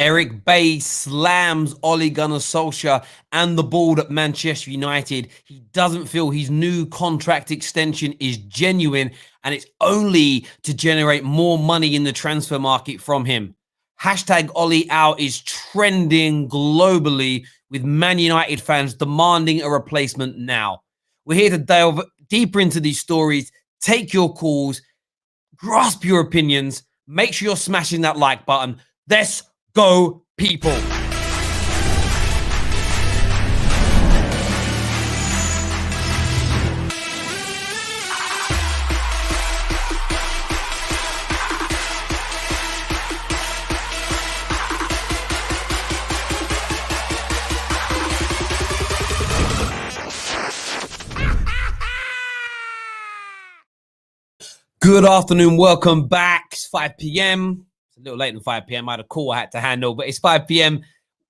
Eric Bailly slams Ole Gunnar Solskjaer and the board at Manchester United. He doesn't feel his new contract extension is genuine, and it's only to generate more money in the transfer market from him. Hashtag Ole Out is trending globally, with Man United fans demanding a replacement now. We're here to delve deeper into these stories, take your calls, grasp your opinions. Make sure you're smashing that like button. Let's go, people. Good afternoon, welcome back. It's 5 p.m. It's a little later than 5 p.m. I had a call I had to handle, but it's 5 p.m.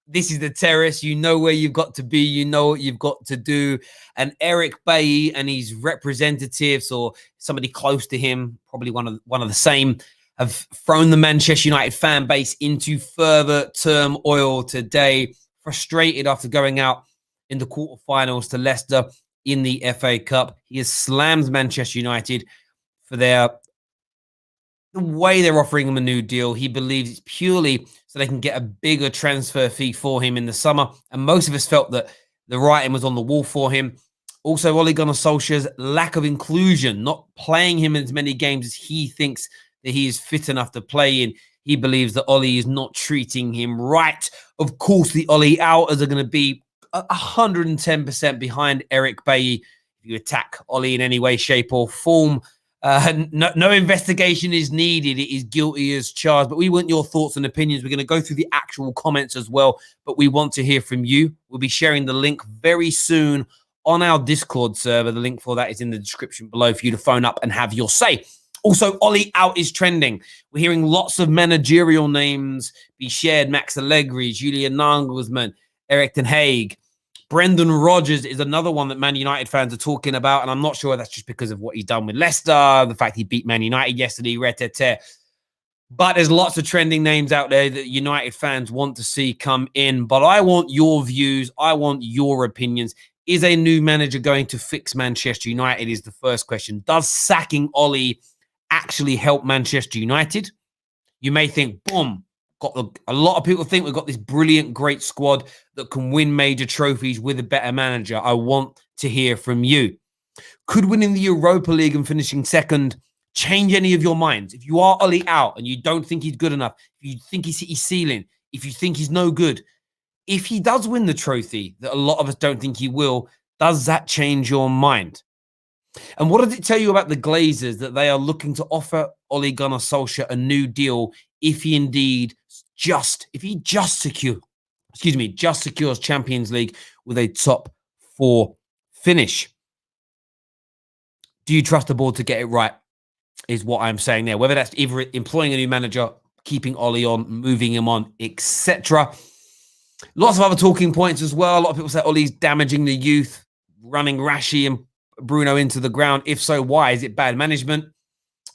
This is the terrace. You know where you've got to be. You know what you've got to do. And Eric Bailly and his representatives, or somebody close to him, probably one of the same, have thrown the Manchester United fan base into further turmoil today. Frustrated after going out in the quarterfinals to Leicester in the FA Cup. He has slammed Manchester United for the way they're offering him a new deal. He believes it's purely so they can get a bigger transfer fee for him in the summer. And most of us felt that the writing was on the wall for him. Also, Ole Gunnar Solskjaer's lack of inclusion, not playing him in as many games as he thinks that he is fit enough to play in. He believes that Ole is not treating him right. Of course, the Ole outers are going to be 110% behind Eric Bailly. If you attack Ole in any way, shape or form, no investigation is needed. It is guilty as charged. But we want your thoughts and opinions. We're going to go through the actual comments as well, but we want to hear from you. We'll be sharing the link very soon on our Discord server. The link for that is in the description below for you to phone up and have your say. Also, Ole Out is trending. We're hearing lots of managerial names be shared. Max Allegri, Julian Nagelsmann, Erik ten Hag. Brendan Rodgers is another one that Man United fans are talking about, and I'm not sure that's just because of what he's done with Leicester, the fact he beat Man United yesterday, but there's lots of trending names out there that United fans want to see come in. But I want your views. I want your opinions. Is a new manager going to fix Manchester United is the first question. Does sacking Ole actually help Manchester United? You may think, boom, a lot of people think we've got this brilliant, great squad that can win major trophies with a better manager. I want to hear from you. Could winning the Europa League and finishing second change any of your minds? If you are Ole Out and you don't think he's good enough, if you think he's hit his ceiling, if you think he's no good, if he does win the trophy that a lot of us don't think he will, does that change your mind? And what does it tell you about the Glazers that they are looking to offer Ole Gunnar Solskjaer a new deal if he indeed just secures Champions League with a top 4 finish? Do you trust the board to get it right is what I'm saying there. Whether that's either employing a new manager, keeping Ole on, moving him on, etc. Lots of other talking points as well. A lot of people say Ole's damaging the youth, running Rashi and Bruno into the ground. If so, why? Is it bad management?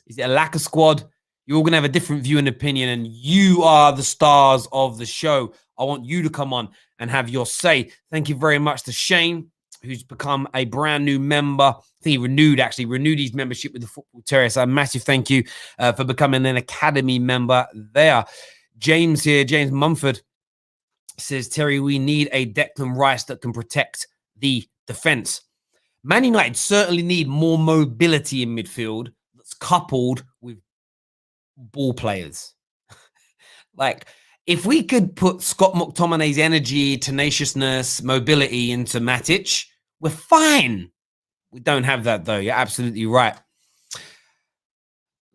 Is it a lack of squad? You're all going to have a different view and opinion, and you are the stars of the show. I want you to come on and have your say. Thank you very much to Shane, who's become a brand new member. I think he renewed his membership with the Football Terrace. A massive thank you for becoming an Academy member there. James here, James Mumford, says, Terry, we need a Declan Rice that can protect the defence. Man United certainly need more mobility in midfield that's coupled with ball players. Like, if we could put Scott McTominay's energy, tenaciousness, mobility into Matic, we're fine. We don't have that, though. You're absolutely right.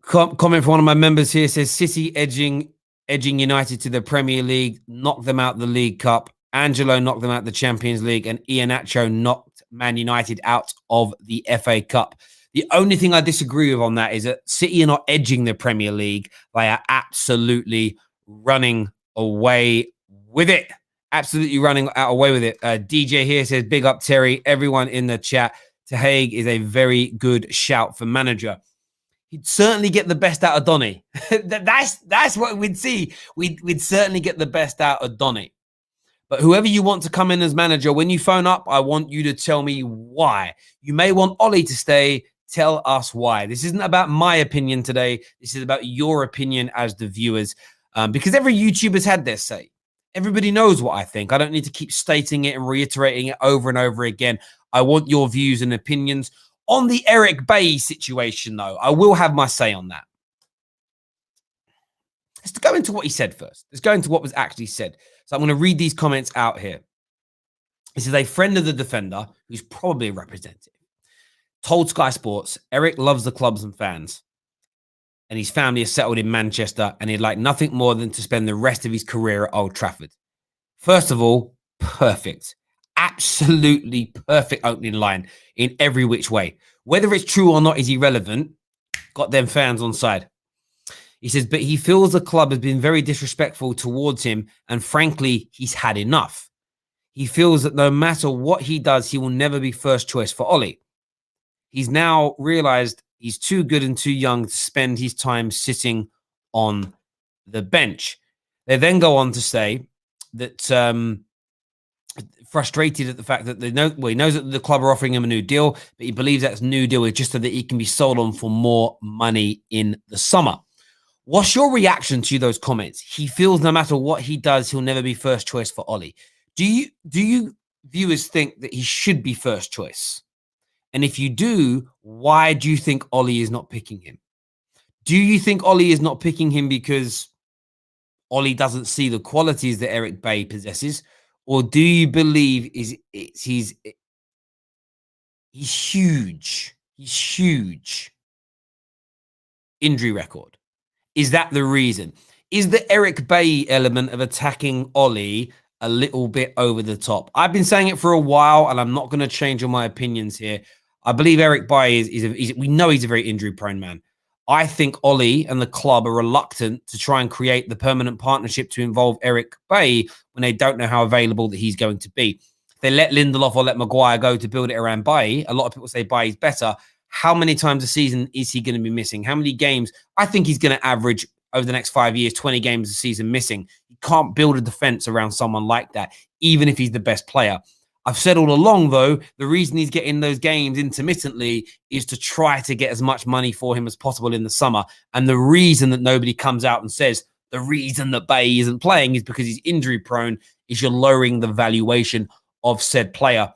Comment from one of my members here says, City edging United to the Premier League, knocked them out the League Cup. Angelo knocked them out the Champions League, and Iheanacho knocked Man United out of the FA Cup. The only thing I disagree with on that is that City are not edging the Premier League. They are absolutely running away with it. Absolutely running away with it. DJ here says, big up, Terry. Everyone in the chat. Ten Hag is a very good shout for manager. He'd certainly get the best out of Donny. that's what we'd see. We'd certainly get the best out of Donny. But whoever you want to come in as manager, when you phone up, I want you to tell me why. You may want Ole to stay. Tell us why. This isn't about my opinion today. This is about your opinion as the viewers. Because every YouTuber's had their say. Everybody knows what I think. I don't need to keep stating it and reiterating it over and over again. I want your views and opinions. On the Eric Bailly situation, though, I will have my say on that. Let's go into what he said first. Let's go into what was actually said. So I'm going to read these comments out here. This is a friend of the defender who's probably a representative. Told Sky Sports, Eric loves the clubs and fans. And his family is settled in Manchester and he'd like nothing more than to spend the rest of his career at Old Trafford. First of all, perfect. Absolutely perfect opening line in every which way. Whether it's true or not is irrelevant. Got them fans on side. He says, but he feels the club has been very disrespectful towards him. And frankly, he's had enough. He feels that no matter what he does, he will never be first choice for Ole. He's now realized he's too good and too young to spend his time sitting on the bench. They then go on to say that frustrated at the fact that he knows that the club are offering him a new deal, but he believes that new deal is just so that he can be sold on for more money in the summer. What's your reaction to those comments? He feels no matter what he does, he'll never be first choice for Ole. Do you viewers think that he should be first choice? And if you do, why do you think Ole is not picking him? Do you think Ole is not picking him because Ole doesn't see the qualities that Eric Bailly possesses? Or do you believe he's huge? He's huge. Injury record. Is that the reason? Is the Eric Bailly element of attacking Ole a little bit over the top? I've been saying it for a while, and I'm not going to change on my opinions here. I believe Eric Bailly we know he's a very injury-prone man. I think Ole and the club are reluctant to try and create the permanent partnership to involve Eric Bailly when they don't know how available that he's going to be. If they let Lindelof or let Maguire go to build it around Bailly, a lot of people say Bailly's better. How many times a season is he going to be missing? How many games? I think he's going to average over the next 5 years, 20 games a season missing. You can't build a defense around someone like that, even if he's the best player. I've said all along, though, the reason he's getting those games intermittently is to try to get as much money for him as possible in the summer. And the reason that nobody comes out and says the reason that Bailly isn't playing is because he's injury prone is you're lowering the valuation of said player.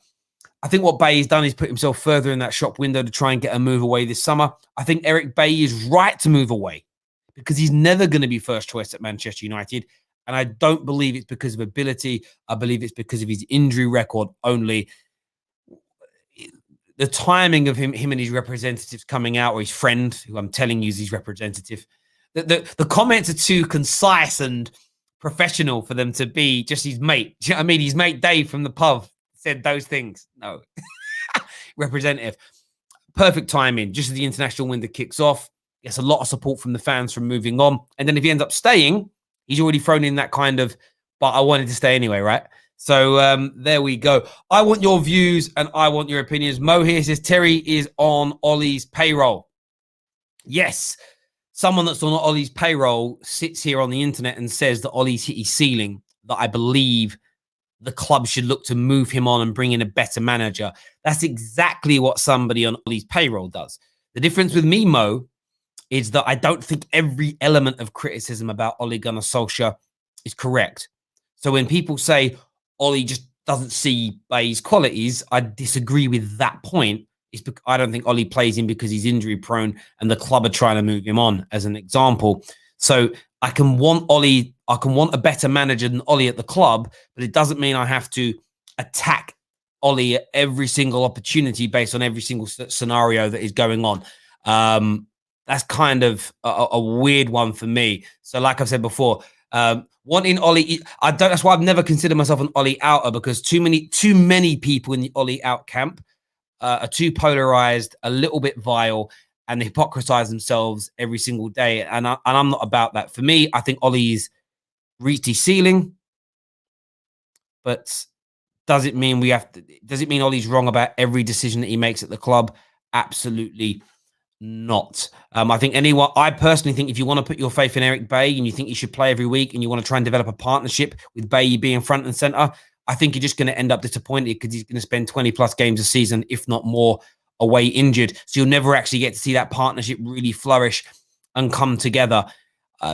I think what Bailly's done is put himself further in that shop window to try and get a move away this summer. I think Eric Bailly is right to move away because he's never going to be first choice at Manchester United. And I don't believe it's because of ability. I believe it's because of his injury record only. The timing of him and his representatives coming out, or his friend, who I'm telling you is his representative, the comments are too concise and professional for them to be just his mate. Do you know what I mean? His mate Dave from the pub said those things. No. Representative. Perfect timing. Just as the international window kicks off, gets a lot of support from the fans from moving on. And then if he ends up staying, he's already thrown in that kind of, but I wanted to stay anyway, right? So there we go. I want your views and I want your opinions. Mo here says Terry is on Ole's payroll. Yes, someone that's on Ole's payroll sits here on the internet and says that Ole's hit his ceiling, that I believe the club should look to move him on and bring in a better manager. That's exactly what somebody on Ole's payroll does. The difference with me, Mo, is that I don't think every element of criticism about Ole Gunnar Solskjaer is correct. So when people say Ole just doesn't see Bailly's qualities, I disagree with that point. It's because I don't think Ole plays him because he's injury prone and the club are trying to move him on, as an example. So I can want a better manager than Ole at the club, but it doesn't mean I have to attack Ole at every single opportunity based on every single scenario that is going on. That's kind of a weird one for me. So like I've said before, wanting Ole, that's why I've never considered myself an Ole outer, because too many people in the Ole out camp are too polarized, a little bit vile, and they hypocrisize themselves every single day. And I'm not about that. For me, I think Ole's reached his ceiling, but does it mean Ole's wrong about every decision that he makes at the club? Absolutely not. I think anyone, I personally think if you want to put your faith in Eric Bailly and you think he should play every week and you want to try and develop a partnership with Bailly being front and center, I think you're just going to end up disappointed because he's going to spend 20 plus games a season, if not more, away injured. So you'll never actually get to see that partnership really flourish and come together.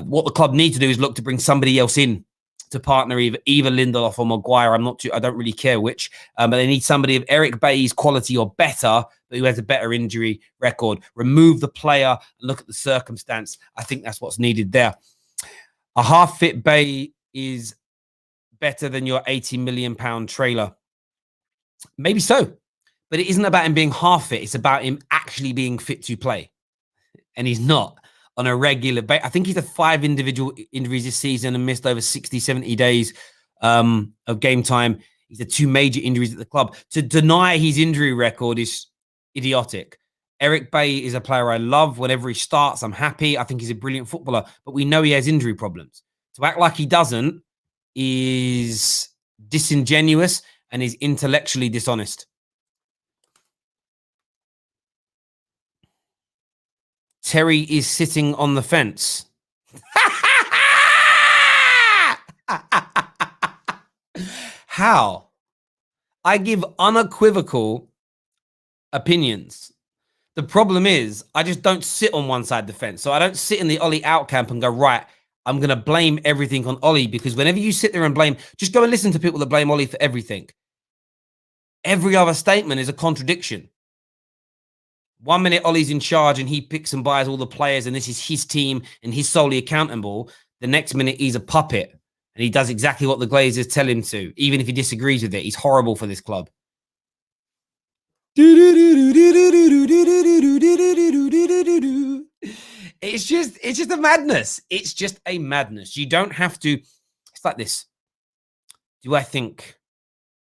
What the club needs to do is look to bring somebody else in to partner either Lindelof or Maguire. I don't really care which, but they need somebody of Eric Bailly's quality or better, but who has a better injury record. Remove the player and look at the circumstance. I think that's what's needed there. A half-fit Bailly is better than your £80 million trailer. Maybe so, but it isn't about him being half fit. It's about him actually being fit to play, and he's not on a regular basis. I think he's had 5 individual injuries this season and missed over 60, 70 days of game time. He's had 2 major injuries at the club. To deny his injury record is idiotic. Eric Bailly is a player I love. Whenever he starts, I'm happy. I think he's a brilliant footballer, but we know he has injury problems. To act like he doesn't is disingenuous and is intellectually dishonest. Terry is sitting on the fence. How? I give unequivocal opinions. The problem is I just don't sit on one side of the fence. So I don't sit in the Ole out camp and go, right, I'm going to blame everything on Ole, because whenever you sit there and blame, just go and listen to people that blame Ole for everything. Every other statement is a contradiction. 1 minute Ole's in charge and he picks and buys all the players and this is his team and he's solely accountable. The next minute he's a puppet and he does exactly what the Glazers tell him to, even if he disagrees with it. He's horrible for this club. It's just a madness. It's just a madness. You don't have to. It's like this. Do I think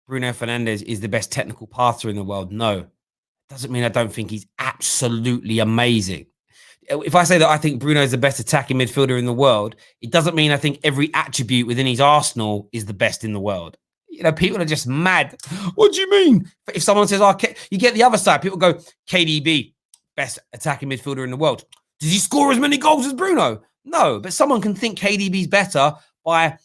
Bruno Fernandes is the best technical passer in the world? No. Doesn't mean I don't think he's absolutely amazing. If I say that I think Bruno is the best attacking midfielder in the world, it doesn't mean I think every attribute within his arsenal is the best in the world. You know, people are just mad. What do you mean? If someone says, oh, you get the other side, people go, KDB, best attacking midfielder in the world. Does he score as many goals as Bruno? No, but someone can think KDB's better by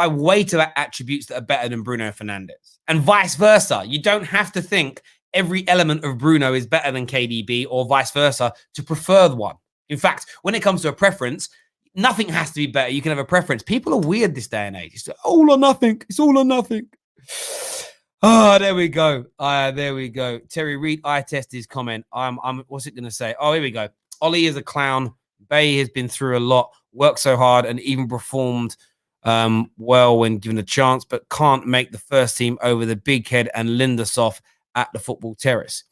weight of attributes that are better than Bruno Fernandes, and vice versa. You don't have to think every element of Bruno is better than KDB or vice versa to prefer the one. In fact, when it comes to a preference, nothing has to be better. You can have a preference. People are weird this day and age. It's all or nothing. It's all or nothing. Oh, there we go. There we go. Terry Reid, I test his comment. What's it going to say? Oh, here we go. Ole is a clown. Bailly has been through a lot, worked so hard, and even performed well when given a chance, but can't make the first team over the big head and Lindelof at the football terrace.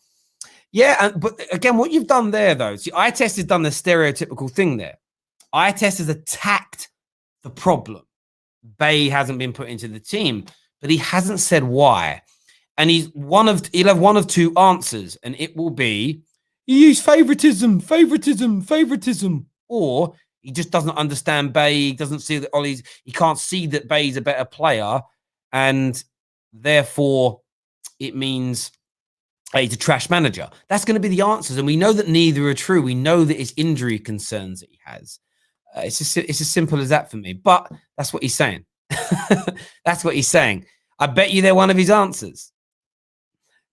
Yeah, but again, what you've done there, though, see, I test has done the stereotypical thing there. I test has attacked the problem. Bailly hasn't been put into the team, but he hasn't said why. And he'll have one of 2 answers, and it will be he used favoritism, or he just doesn't understand Bailly. He doesn't see that he can't see that Bailly's a better player, and therefore it means he's a trash manager. That's going to be the answers, and we know that neither are true. We know that it's injury concerns that he has. It's as simple as that for me. But that's what he's saying. That's what he's saying. I bet you they're one of his answers.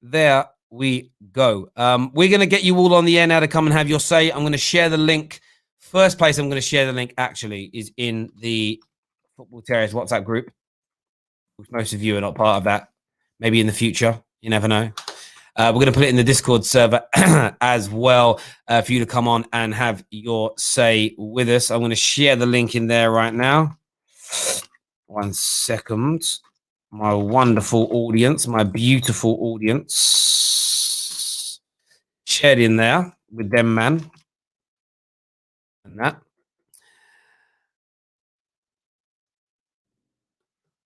There we go. We're going to get you all on the air now to come and have your say. I'm going to share the link. First place I'm going to share the link actually is in the Football Terrace WhatsApp group, which most of you are not part of that. Maybe in the future. You never know. We're going to put it in the Discord server as well for you to come on and have your say with us. I'm going to share the link in there right now. 1 second. My wonderful audience, my beautiful audience. Shared in there with them, man. And that.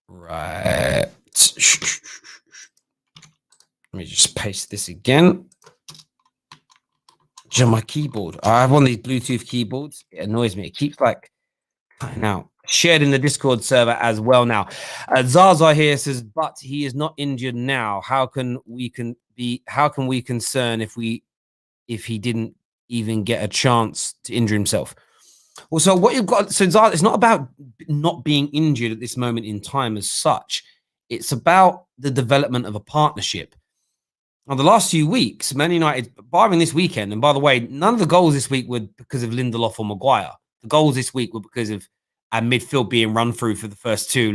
Right. Let me just paste this again. On my keyboard. I have one of these Bluetooth keyboards. It annoys me. It keeps like cutting out. Shared in the Discord server as well now. Zaza here says, but he is not injured now. How can we concern if we if he didn't even get a chance to injure himself. Well, so what you've got, so it's not about not being injured at this moment in time as such. It's about the development of a partnership. Now, the last few weeks, Man United, barring this weekend, and by the way, none of the goals this week were because of Lindelof or Maguire. The goals this week were because of our midfield being run through for the first two.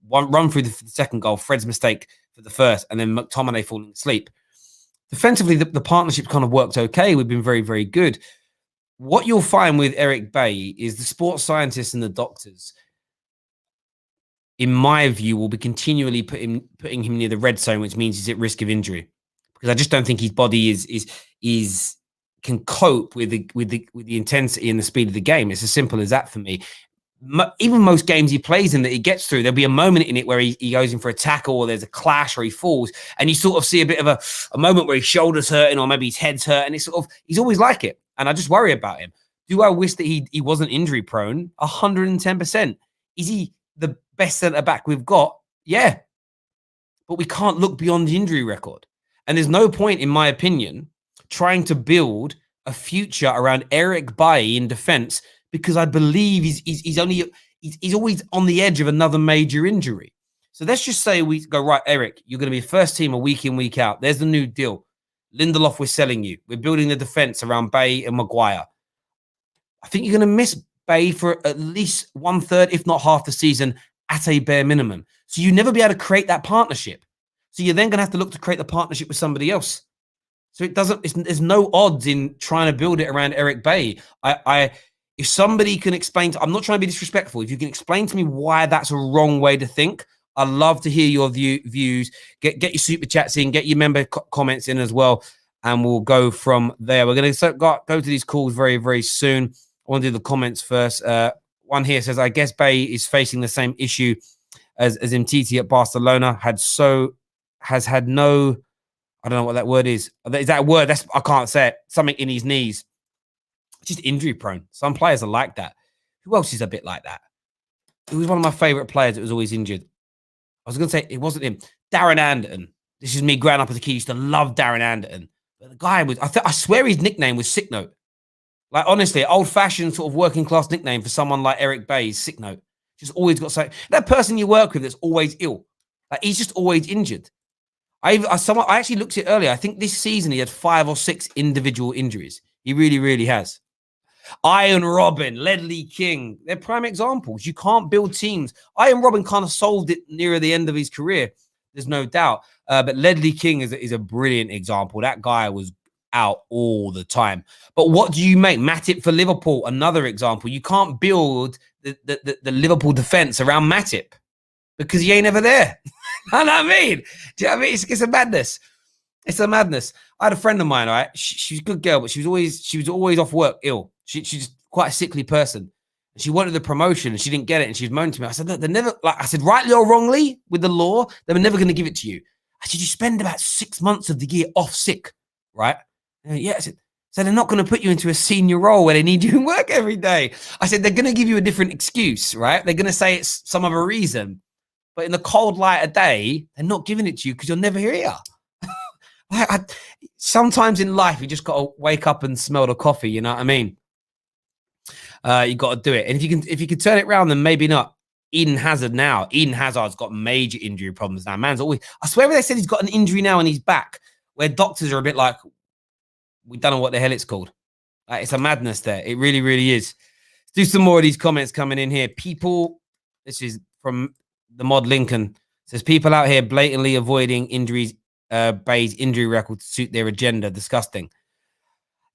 One run through the second goal, Fred's mistake for the first, and then McTominay falling asleep. Defensively, the partnership kind of worked okay. We've been very, very good. What you'll find with Eric Bailly is the sports scientists and the doctors, in my view, will be continually putting him near the red zone, which means he's at risk of injury. Because I just don't think his body can cope with the intensity and the speed of the game. It's as simple as that for me. Even most games he plays in that he gets through, there'll be a moment in it where he goes in for a tackle or there's a clash or he falls, and you sort of see a bit of a moment where his shoulder's hurting or maybe his head's hurt, and it's sort of, he's always like it. And I just worry about him. Do I wish that he wasn't injury prone? 110%. Is he the best centre back we've got? Yeah. But we can't look beyond the injury record. And there's no point, in my opinion, trying to build a future around Eric Bailly in defence, because I believe he's always on the edge of another major injury. So let's just say we go, right, Eric, you're going to be first team a week in, week out. There's the new deal. Lindelof, we're selling you. We're building the defence around Bailly and Maguire. I think you're going to miss Bailly for at least 1/3, if not half the season, at a bare minimum. So you never be able to create that partnership. So you're then going to have to look to create the partnership with somebody else. So there's no odds in trying to build it around Eric Bailly. If somebody can explain, I'm not trying to be disrespectful. If you can explain to me why that's a wrong way to think, I'd love to hear your views. Get your super chats in, get your member comments in as well, and we'll go from there. We're going to go to these calls very, very soon. I want to do the comments first. One here says, I guess Bailly is facing the same issue as Mtiti at Barcelona. Has had no, I don't know what that word is. Is that a word? I can't say it. Something in his knees. Just injury prone. Some players are like that. Who else is a bit like that? He was one of my favourite players that was always injured. I was going to say it wasn't him. Darren Anderton. This is me growing up as a kid. I used to love Darren Anderton. But the guy was, I swear his nickname was Sick Note. Like, honestly, old-fashioned sort of working class nickname for someone like Eric Bailly is Sick Note. Just always got something. That person you work with that's always ill. Like, he's just always injured. I actually looked at it earlier. I think this season he had 5 or 6 individual injuries. He really, really has. Iron Robin, Ledley King, they're prime examples. You can't build teams. Iron Robin kind of solved it near the end of his career. There's no doubt. But Ledley King is a brilliant example. That guy was out all the time. But what do you make? Matip for Liverpool, another example. You can't build the Liverpool defense around Matip because he ain't ever there. You know what I mean? Do you know what I mean? It's a madness. It's a madness. I had a friend of mine, right? She's a good girl, but she was always off work ill. She's quite a sickly person. And she wanted the promotion and she didn't get it. And she was moaning to me. I said, look, they're never, like I said, rightly or wrongly with the law, they're never going to give it to you. I said, you spend about 6 months of the year off sick, right? Yeah. I said, so they're not going to put you into a senior role where they need you in work every day. I said, they're going to give you a different excuse, right? They're going to say it's some other reason. But in the cold light of day, they're not giving it to you because you're never here. Sometimes in life, you just got to wake up and smell the coffee. You know what I mean? You got to do it. And if you can turn it around, then maybe not. Eden Hazard's got major injury problems now. Man's always, I swear they said he's got an injury now in his back where doctors are a bit like, we don't know what the hell it's called. It's a madness there. It really, really is. Let's do some more of these comments coming in here. People, this is from the mod Lincoln, says people out here blatantly avoiding injuries, Bailly's injury record to suit their agenda. Disgusting.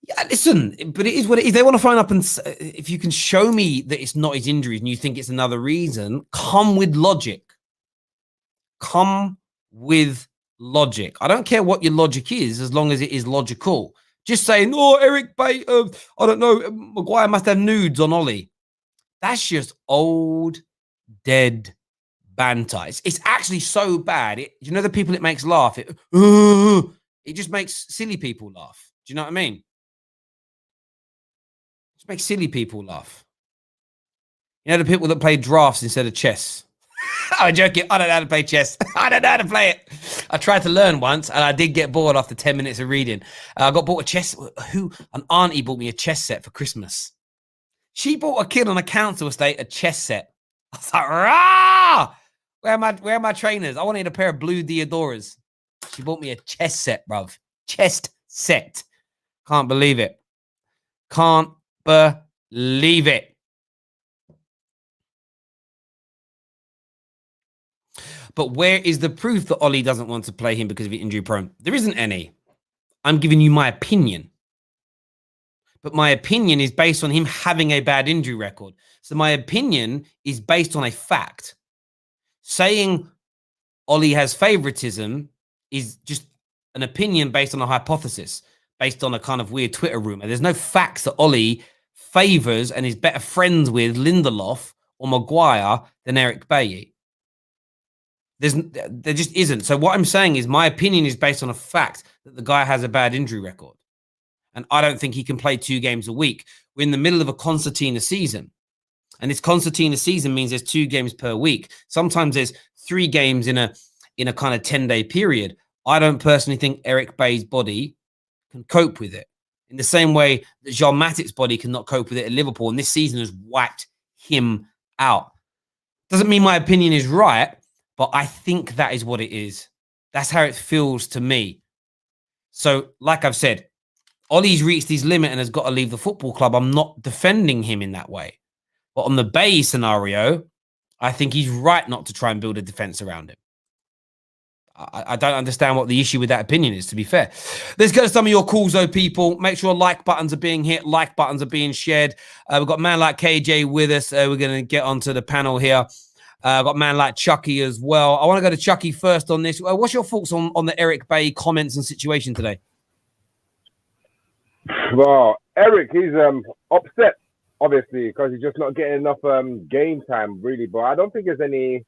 Yeah, listen, but it is what it is. They want to phone up and if you can show me that it's not his injuries and you think it's another reason, come with logic. Come with logic. I don't care what your logic is as long as it is logical. Just saying, oh, Eric Bailly, I don't know, Maguire must have nudes on Ollie. That's just old, dead banter. It's actually so bad. You know the people it makes laugh? It just makes silly people laugh. Do you know what I mean? Make silly people laugh. You know, the people that play drafts instead of chess. I'm joking. I don't know how to play chess. I don't know how to play it. I tried to learn once, and I did get bored after 10 minutes of reading. I got bought a chess. An auntie bought me a chess set for Christmas. She bought a kid on a council estate a chess set. I was like, rah! Where are my trainers? I wanted a pair of blue Diodoras. She bought me a chess set, bruv. Chess set. Can't believe it. Can't believe it. But where is the proof that Ole doesn't want to play him because of injury prone? There isn't any. I'm giving you my opinion. But my opinion is based on him having a bad injury record. So my opinion is based on a fact. Saying Ole has favoritism is just an opinion based on a hypothesis, based on a kind of weird Twitter rumor. There's no facts that Ole favors and is better friends with Lindelof or Maguire than Eric Bailly. There just isn't. So what I'm saying is my opinion is based on a fact that the guy has a bad injury record. And I don't think he can play 2 games a week. We're in the middle of a concertina season. And this concertina season means there's 2 games per week. Sometimes there's 3 games in a kind of 10-day period. I don't personally think Eric Bailly's body can cope with it. In the same way that Jean Matip's body cannot cope with it at Liverpool. And this season has wiped him out. Doesn't mean my opinion is right. But I think that is what it is. That's how it feels to me. So, like I've said, Ole's reached his limit and has got to leave the football club. I'm not defending him in that way. But on the Bailly scenario, I think he's right not to try and build a defense around him. I don't understand what the issue with that opinion is, to be fair. Let's go to some of your calls, though, people. Make sure like buttons are being hit, like buttons are being shared. We've got a man like KJ with us. We're going to get onto the panel here. I've got a man like Chucky as well. I want to go to Chucky first on this. What's your thoughts on the Eric Bailly comments and situation today? Well, Eric, he's upset, obviously, because he's just not getting enough game time, really. But I don't think there's any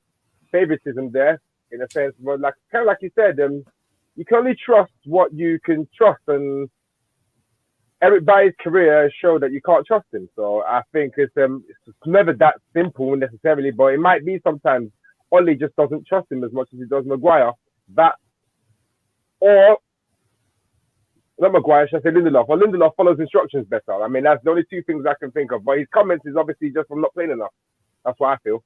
favoritism there, in a sense. But kind of like you said, you can only trust what you can trust. And Eric Bailly's career showed that you can't trust him. So I think it's never that simple necessarily, but it might be sometimes. Ole just doesn't trust him as much as he does Maguire. Or not Maguire, should I say Lindelof? Or Lindelof follows instructions better. I mean, that's the only 2 things I can think of. But his comments is obviously just from not playing enough. That's what I feel.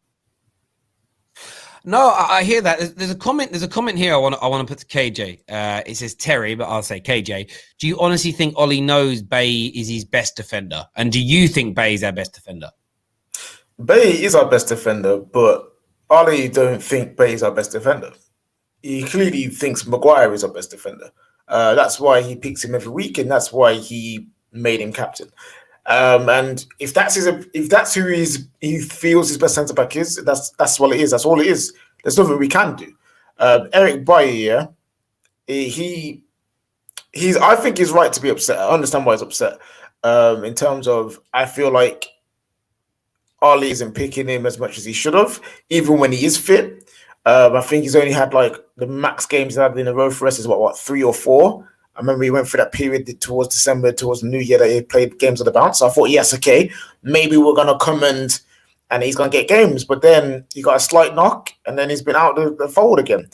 No, I hear that. There's a comment here I want to put to KJ. It says Terry, but I'll say KJ. Do you honestly think Ole knows Bailly is his best defender? And do you think Bailly's our best defender? Bailly is our best defender, but Ole don't think Bailly's our best defender. He clearly thinks Maguire is our best defender. That's why he picks him every week, and that's why he made him captain. And if that's who he feels his best centre back is, that's what it is. That's all it is. There's nothing we can do. Eric Bailly, yeah, I think he's right to be upset. I understand why he's upset. In terms of, I feel like Ole isn't picking him as much as he should have, even when he is fit. I think he's only had like the max games he's had in a row for us is what 3 or 4. I remember he went through that period towards December, towards the New Year, that he played games on the bounce. So I thought, yes, okay, maybe we're going to come and he's going to get games. But then he got a slight knock, and then he's been out the fold again.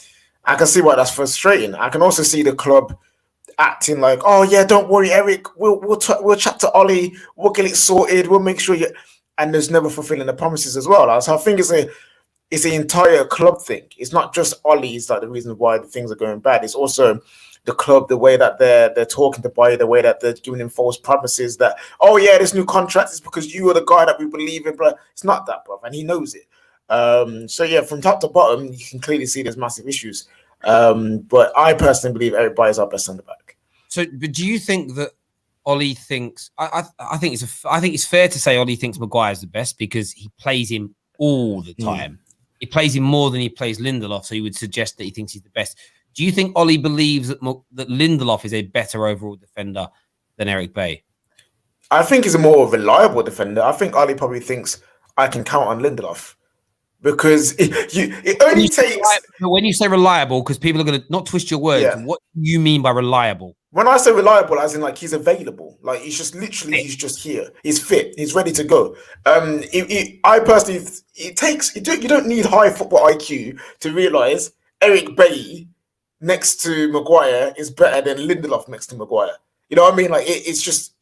I can see why that's frustrating. I can also see the club acting like, oh, yeah, don't worry, Eric, we'll chat to Ole, we'll get it sorted, we'll make sure you... And there's never fulfilling the promises as well. So I think it's the entire club thing. It's not just Ole's like the reason why the things are going bad. It's also the club, the way that they're talking to Bailly, the way that they're giving him false promises that, oh yeah, this new contract is because you are the guy that we believe in, bro. It's not that, bro, and he knows it. So yeah, from top to bottom, you can clearly see there's massive issues. But I personally believe Eric Bailly is our best centre back. So, but do you think that Ole thinks? I think it's fair to say Ole thinks Maguire's the best because he plays him all the time. He plays him more than he plays Lindelof, so he would suggest that he thinks he's the best. Do you think Ole believes that Lindelof is a better overall defender than Eric Bailly? I think he's a more reliable defender. I think Ole probably thinks I can count on Lindelof. because it only takes. When you say reliable, because people are going to not twist your words. Yeah. What do you mean by reliable? When I say reliable, as in like he's available, like he's just literally he's just here. He's fit. He's ready to go. I personally, you don't need high football IQ to realize Eric Bailly next to Maguire is better than Lindelof next to Maguire. You know what I mean? Like it's just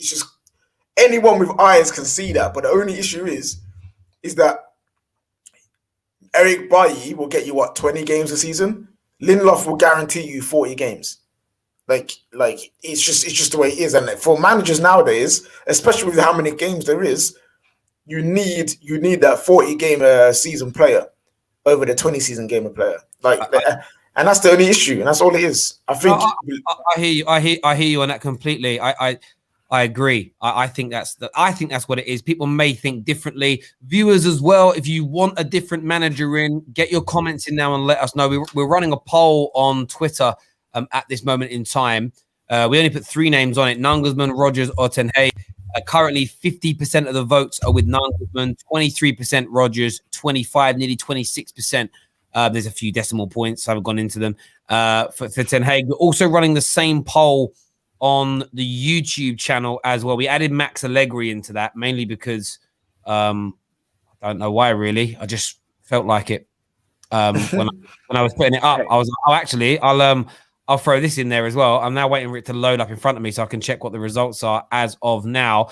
anyone with eyes can see that. But the only issue is that Eric Bailly will get you 20 games a season. Lindelof will guarantee you 40 games. Like it's just the way it is. And for managers nowadays, especially with how many games there is, you need that 40 game season player over the 20 season gamer player. And that's the only issue, and that's all it is. I think I hear you. I hear you on that completely. I agree. I think that's what it is. People may think differently. Viewers as well. If you want a different manager in, get your comments in now and let us know. We're running a poll on Twitter at this moment in time. We only put 3 names on it: Nagelsmann, Rodgers, or Ten Hag. Currently, 50% of the votes are with Nagelsmann, 23% Rodgers, 25, nearly 26%. There's a few decimal points. I haven't gone into them for Ten Hag. We're also running the same poll on the YouTube channel as well. We added Max Allegri into that mainly because I don't know why really. I just felt like it when I was putting it up. I was like, oh, actually, I'll throw this in there as well. I'm now waiting for it to load up in front of me so I can check what the results are as of now.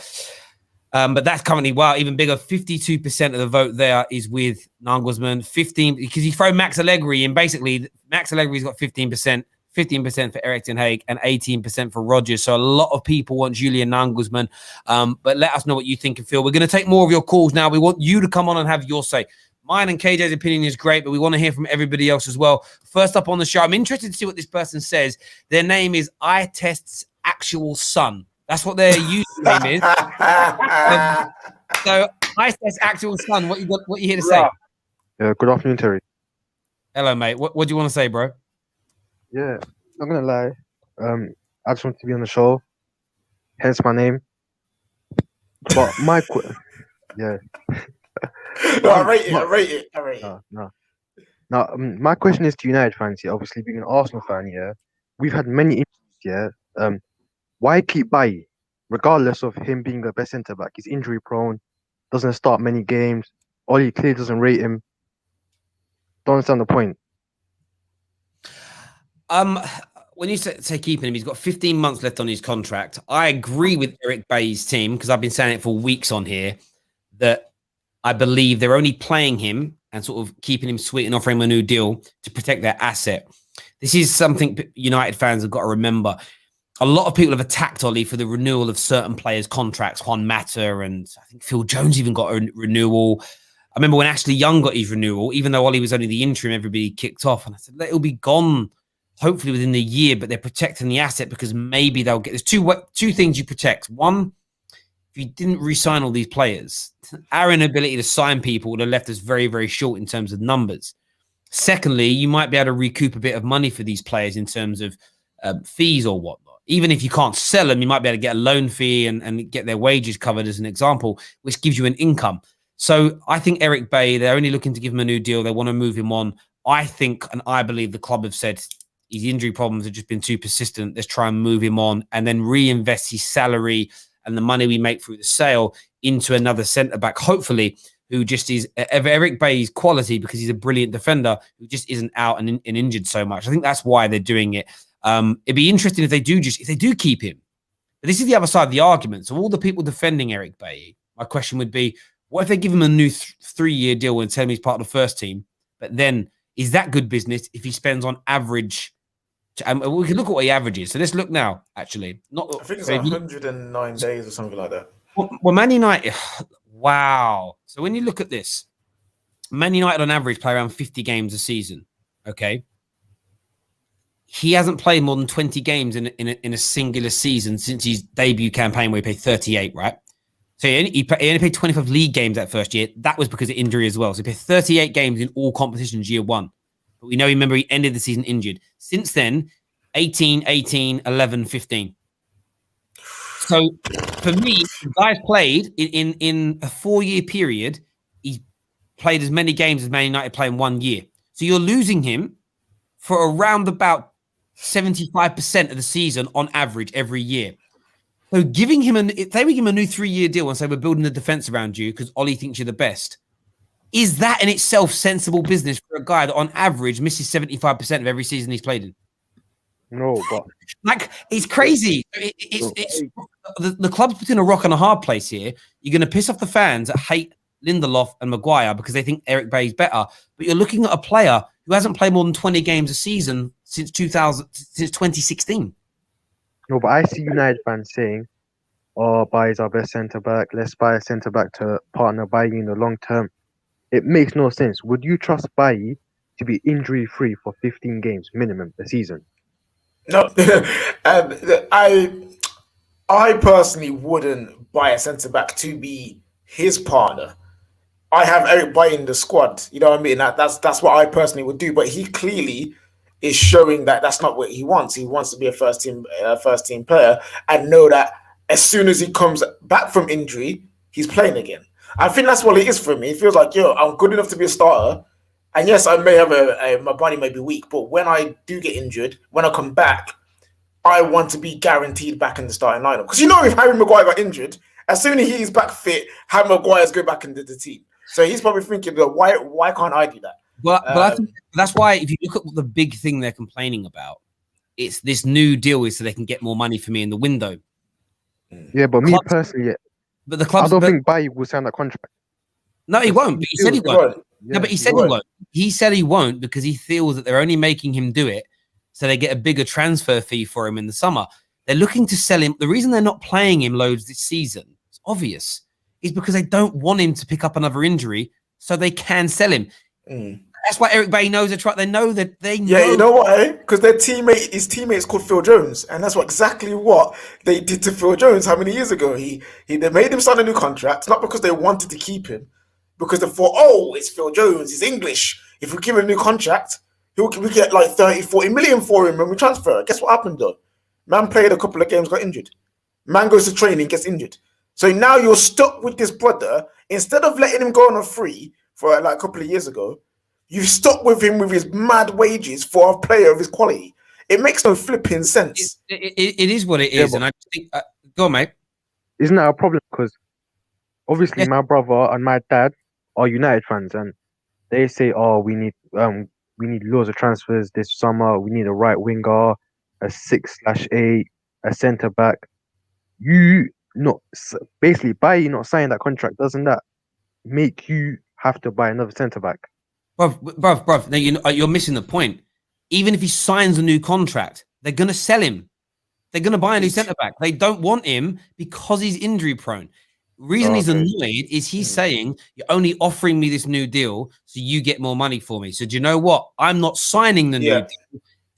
But that's currently, even bigger. 52% of the vote there is with Nagelsmann. 15 because you throw Max Allegri in. Basically, Max Allegri's got 15%, 15% for Erik ten Hag, and 18% for Rodgers. So a lot of people want Julian Nagelsmann. But let us know what you think and feel. We're going to take more of your calls now. We want you to come on and have your say. Mine and KJ's opinion is great, but we want to hear from everybody else as well. First up on the show, I'm interested to see what this person says. Their name is iTest's Actual Son. That's what their username is. So, iTest's Actual Son. What you here to say? Good afternoon, Terry. Hello, mate. What do you want to say, bro? Yeah, not gonna lie. I just want to be on the show, hence my name. But yeah. No, I rate it. No. Now, my question is to United fans here. Obviously, being an Arsenal fan, yeah, we've had many injuries. Yeah, why keep Bailly, regardless of him being the best centre back? He's injury prone, doesn't start many games. Ole clearly doesn't rate him. Don't understand the point. When you say keeping him, he's got 15 months left on his contract. I agree with Eric Bailly's team because I've been saying it for weeks on here that I believe they're only playing him and sort of keeping him sweet and offering him a new deal to protect their asset. This is something United fans have got to remember. A lot of people have attacked Ole for the renewal of certain players' contracts. Juan Mata and I think Phil Jones even got a renewal. I remember when Ashley Young got his renewal, even though Ole was only the interim, everybody kicked off. And I said, it'll be gone hopefully within the year, but they're protecting the asset because maybe they'll get... There's two things you protect. One, if you didn't re-sign all these players, our inability to sign people would have left us very, very short in terms of numbers. Secondly, you might be able to recoup a bit of money for these players in terms of fees or whatnot. Even if you can't sell them, you might be able to get a loan fee and get their wages covered as an example, which gives you an income. So I think Eric Bailly, they're only looking to give him a new deal. They want to move him on. I think, and I believe the club have said his injury problems have just been too persistent. Let's try and move him on and then reinvest his salary and the money we make through the sale into another centre-back, hopefully, who just is Eric Bailly's quality because he's a brilliant defender who just isn't out and injured so much. I think that's why they're doing it. It'd be interesting if they do keep him. But this is the other side of the argument. So all the people defending Eric Bailly, my question would be, what if they give him a new 3-year deal and tell him he's part of the first team? But then is that good business if he spends on average? And we can look at what he averages. So let's look now, actually. I think it's 109 days or something like that. Well, Man United, wow. So when you look at this, Man United on average play around 50 games a season, okay? He hasn't played more than 20 games in a singular season since his debut campaign where he played 38, right? So he only played 25 league games that first year. That was because of injury as well. So he played 38 games in all competitions year one. But we know, remember, he ended the season injured. Since then, 18, 18, 11, 15. So for me, the guy's played in a 4-year period. He's played as many games as Man United play in 1 year. So you're losing him for around about 75% of the season on average every year. So giving him if they would give him a new 3-year deal and say we're building a defense around you because Ollie thinks you're the best, is that in itself sensible business for a guy that on average misses 75% of every season he's played in? No, but like it's crazy. It's the club's between a rock and a hard place here. You're going to piss off the fans that hate Lindelof and Maguire because they think Eric Bailly's better, but you're looking at a player who hasn't played more than 20 games a season since 2016. no, but I see United fans saying, "Oh, Bailly's our best centre back. Let's buy a centre back to partner Bailly in the long term." It makes no sense. Would you trust Bailly to be injury free for 15 games minimum a season? No, I personally wouldn't buy a centre back to be his partner. I have Eric Bailly in the squad. You know what I mean? That's what I personally would do. But he clearly is showing that that's not what he wants. He wants to be a first team player and know that as soon as he comes back from injury, he's playing again. I think that's what it is for me. It feels like, yo, I'm good enough to be a starter. And yes, I may have my body may be weak, but when I do get injured, when I come back, I want to be guaranteed back in the starting lineup. Because you know, if Harry Maguire got injured, as soon as he's back fit, Harry Maguire's go back into the team. So he's probably thinking, why can't I do that? But I think that's why if you look at the big thing they're complaining about, it's this new deal is so they can get more money for me in the window. Yeah, but me personally, but the club, I don't think Bailly will sign that contract. No, he won't. But he said he won't. Yeah, no, but he said he won't. He said he won't because he feels that they're only making him do it so they get a bigger transfer fee for him in the summer. They're looking to sell him. The reason they're not playing him loads this season, it's obvious, is because they don't want him to pick up another injury so they can sell him. That's why Eric Bailly knows they know that they know. Yeah, you know why? Because his teammate's called Phil Jones, and that's exactly what they did to Phil Jones how many years ago. They made him sign a new contract, not because they wanted to keep him, because they thought, oh, it's Phil Jones, he's English. If we give him a new contract, we get like 30, 40 million for him when we transfer. Guess what happened though? Man played a couple of games, got injured. Man goes to training, gets injured. So now you're stuck with this brother. Instead of letting him go on a free for like a couple of years ago, you've stuck with him with his mad wages for a player of his quality. It makes no flipping sense. It is what it is, and I think go on, mate. Isn't that a problem? Because obviously my brother and my dad are United fans, and they say, "Oh, we need loads of transfers this summer. We need a right winger, a 6/8, a centre back." You not basically by you not signing that contract, doesn't that make you have to buy another centre back? Bruv, now you're missing the point. Even if he signs a new contract, they're going to sell him. They're going to buy a new centre back. They don't want him because he's injury prone. Reason he's annoyed is he's saying, you're only offering me this new deal so you get more money for me. So do you know what? I'm not signing the new deal.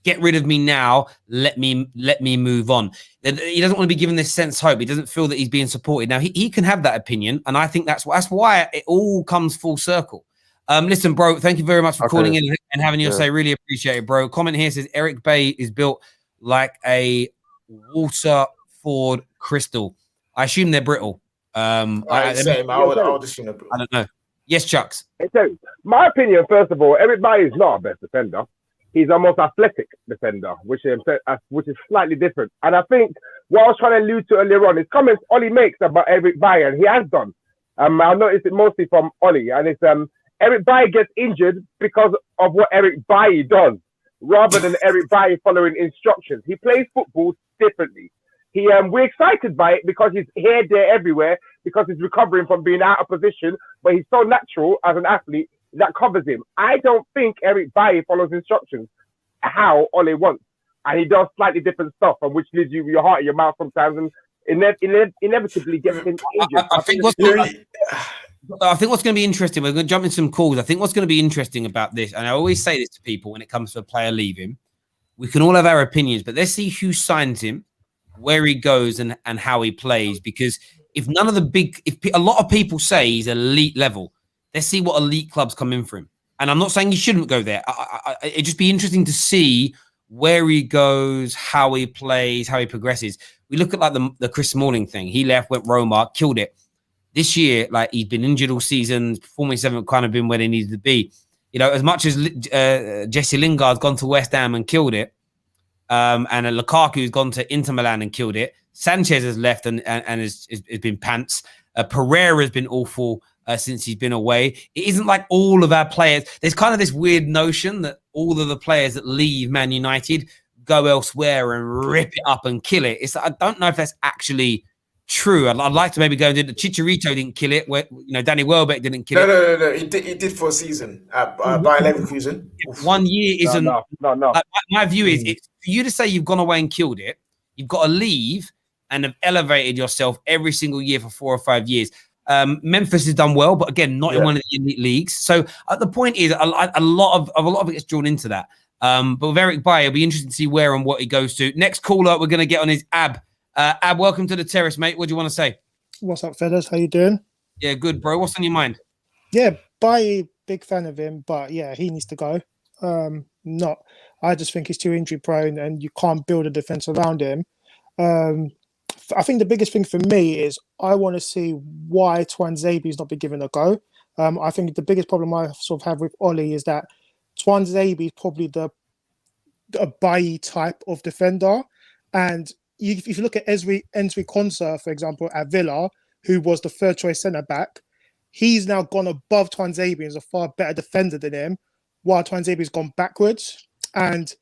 Get rid of me now. Let me move on. He doesn't want to be given this sense of hope. He doesn't feel that he's being supported. Now, he can have that opinion, and I think that's why it all comes full circle. Listen, bro, thank you very much for calling in and having your say. Really appreciate it, bro. Comment here says Eric Bailly is built like a Waterford crystal. I assume they're brittle. I would assume they're brittle. I don't know. Yes, Chucks. So, my opinion, first of all, Eric Bailly is not our best defender. He's our most athletic defender, which is slightly different. And I think what I was trying to allude to earlier on is comments Ollie makes about Eric Bailly, and he has done. I noticed it mostly from Ollie, and it's Eric Bailly gets injured because of what Eric Bailly does, rather than Eric Bailly following instructions. He plays football differently. We're excited by it because he's here, there, everywhere, because he's recovering from being out of position, but he's so natural as an athlete that covers him. I don't think Eric Bailly follows instructions how Ole wants, and he does slightly different stuff, and which leaves you with your heart in your mouth sometimes, and inevitably gets him injured. I think what's going to be interesting, we're going to jump in some calls. I think what's going to be interesting about this, and I always say this to people when it comes to a player leaving, we can all have our opinions, but let's see who signs him, where he goes, and how he plays. Because if a lot of people say he's elite level, let's see what elite clubs come in for him. And I'm not saying he shouldn't go there. It'd just be interesting to see where he goes, how he plays, how he progresses. We look at like the Chris Smalling thing. He left, went Roma, killed it. this year, like he's been injured all season. Performances haven't kind of been where they needed to be. You know, as much as Jesse Lingard's gone to West Ham and killed it, and Lukaku's gone to Inter Milan and killed it. Sanchez has left and has been pants. Pereira has been awful since he's been away. It isn't like all of our players. There's kind of this weird notion that all of the players that leave Man United go elsewhere and rip it up and kill it. I don't know if that's actually true. I'd like to maybe go and do the Chicharito didn't kill it. Where, you know, Danny Welbeck didn't kill it. No. He did for a season at Bayer Leverkusen. 1 year isn't. No. My view is, it's for you to say you've gone away and killed it. You've got to leave and have elevated yourself every single year for 4 or 5 years. Memphis has done well, but again, not in one of the elite leagues. So the point is, a lot of it gets drawn into that. But with Eric Bailly, it'll be interesting to see where and what he goes to. Next caller we're going to get on is Ab. Ab, welcome to the terrace, mate. What do you want to say? What's up, fellas? How you doing? Yeah, good, bro. What's on your mind? Yeah, Bailly, big fan of him, but yeah, he needs to go. I just think he's too injury prone, and you can't build a defense around him. I think the biggest thing for me is I want to see why Tuanzebe's not been given a go. I think the biggest problem I sort of have with Ole is that Tuanzebe is probably a Bailly type of defender, and if you look at Ensri Konsa, for example, at Villa, who was the third choice centre back, he's now gone above Tuanzebe and is a far better defender than him, while Tuanzebe's gone backwards. And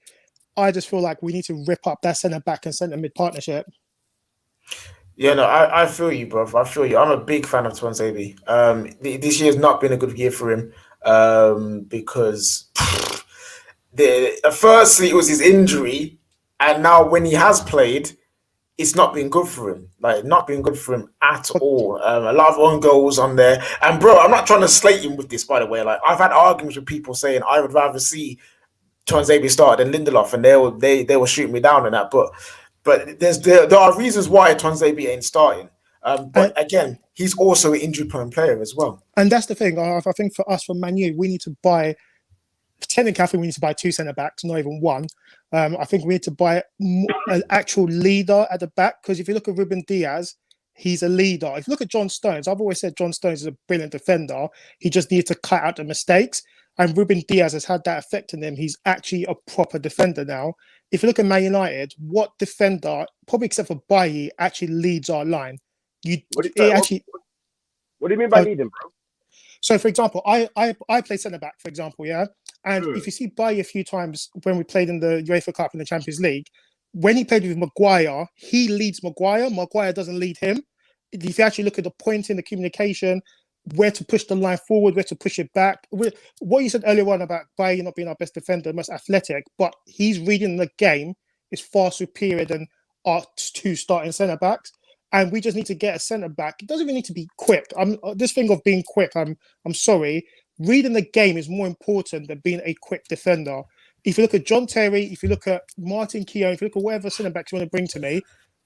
I just feel like we need to rip up that centre back and centre mid partnership. Yeah, no, I feel you, bro. I feel you. I'm a big fan of Tuanzebe. This year has not been a good year for him because firstly it was his injury, and now when he has played, it's not been good for him. Like, not been good for him at all. A lot of own goals on there. And bro, I'm not trying to slate him with this, by the way. Like, I've had arguments with people saying I would rather see Tuanzebe start than Lindelof, and they will shoot me down on that. But there are reasons why Tuanzebe ain't starting. But again, he's also an injury-prone player as well. And that's the thing. I think for us, from Man U, we need to buy. Technically, I think we need to buy 2 centre backs, not even 1. I think we need to buy an actual leader at the back, because if you look at Ruben Diaz, he's a leader. If you look at John Stones, I've always said John Stones is a brilliant defender. He just needs to cut out the mistakes. And Ruben Diaz has had that effect on him. He's actually a proper defender now. If you look at Man United, what defender, probably except for Bailly, actually leads our line? What do you mean by leading, bro? So, for example, I play centre back, for example, yeah. And if you see Bailly a few times when we played in the UEFA Cup and the Champions League, when he played with Maguire, he leads Maguire. Maguire doesn't lead him. If you actually look at the pointing, the communication, where to push the line forward, where to push it back. What you said earlier on about Bailly not being our best defender, most athletic, but he's reading the game is far superior than our 2 starting centre backs. And we just need to get a centre back. It doesn't even need to be quick. This thing of being quick, I'm sorry. Reading the game is more important than being a quick defender. If you look at John Terry, if you look at Martin Keown, if you look at whatever centre backs you want to bring to me,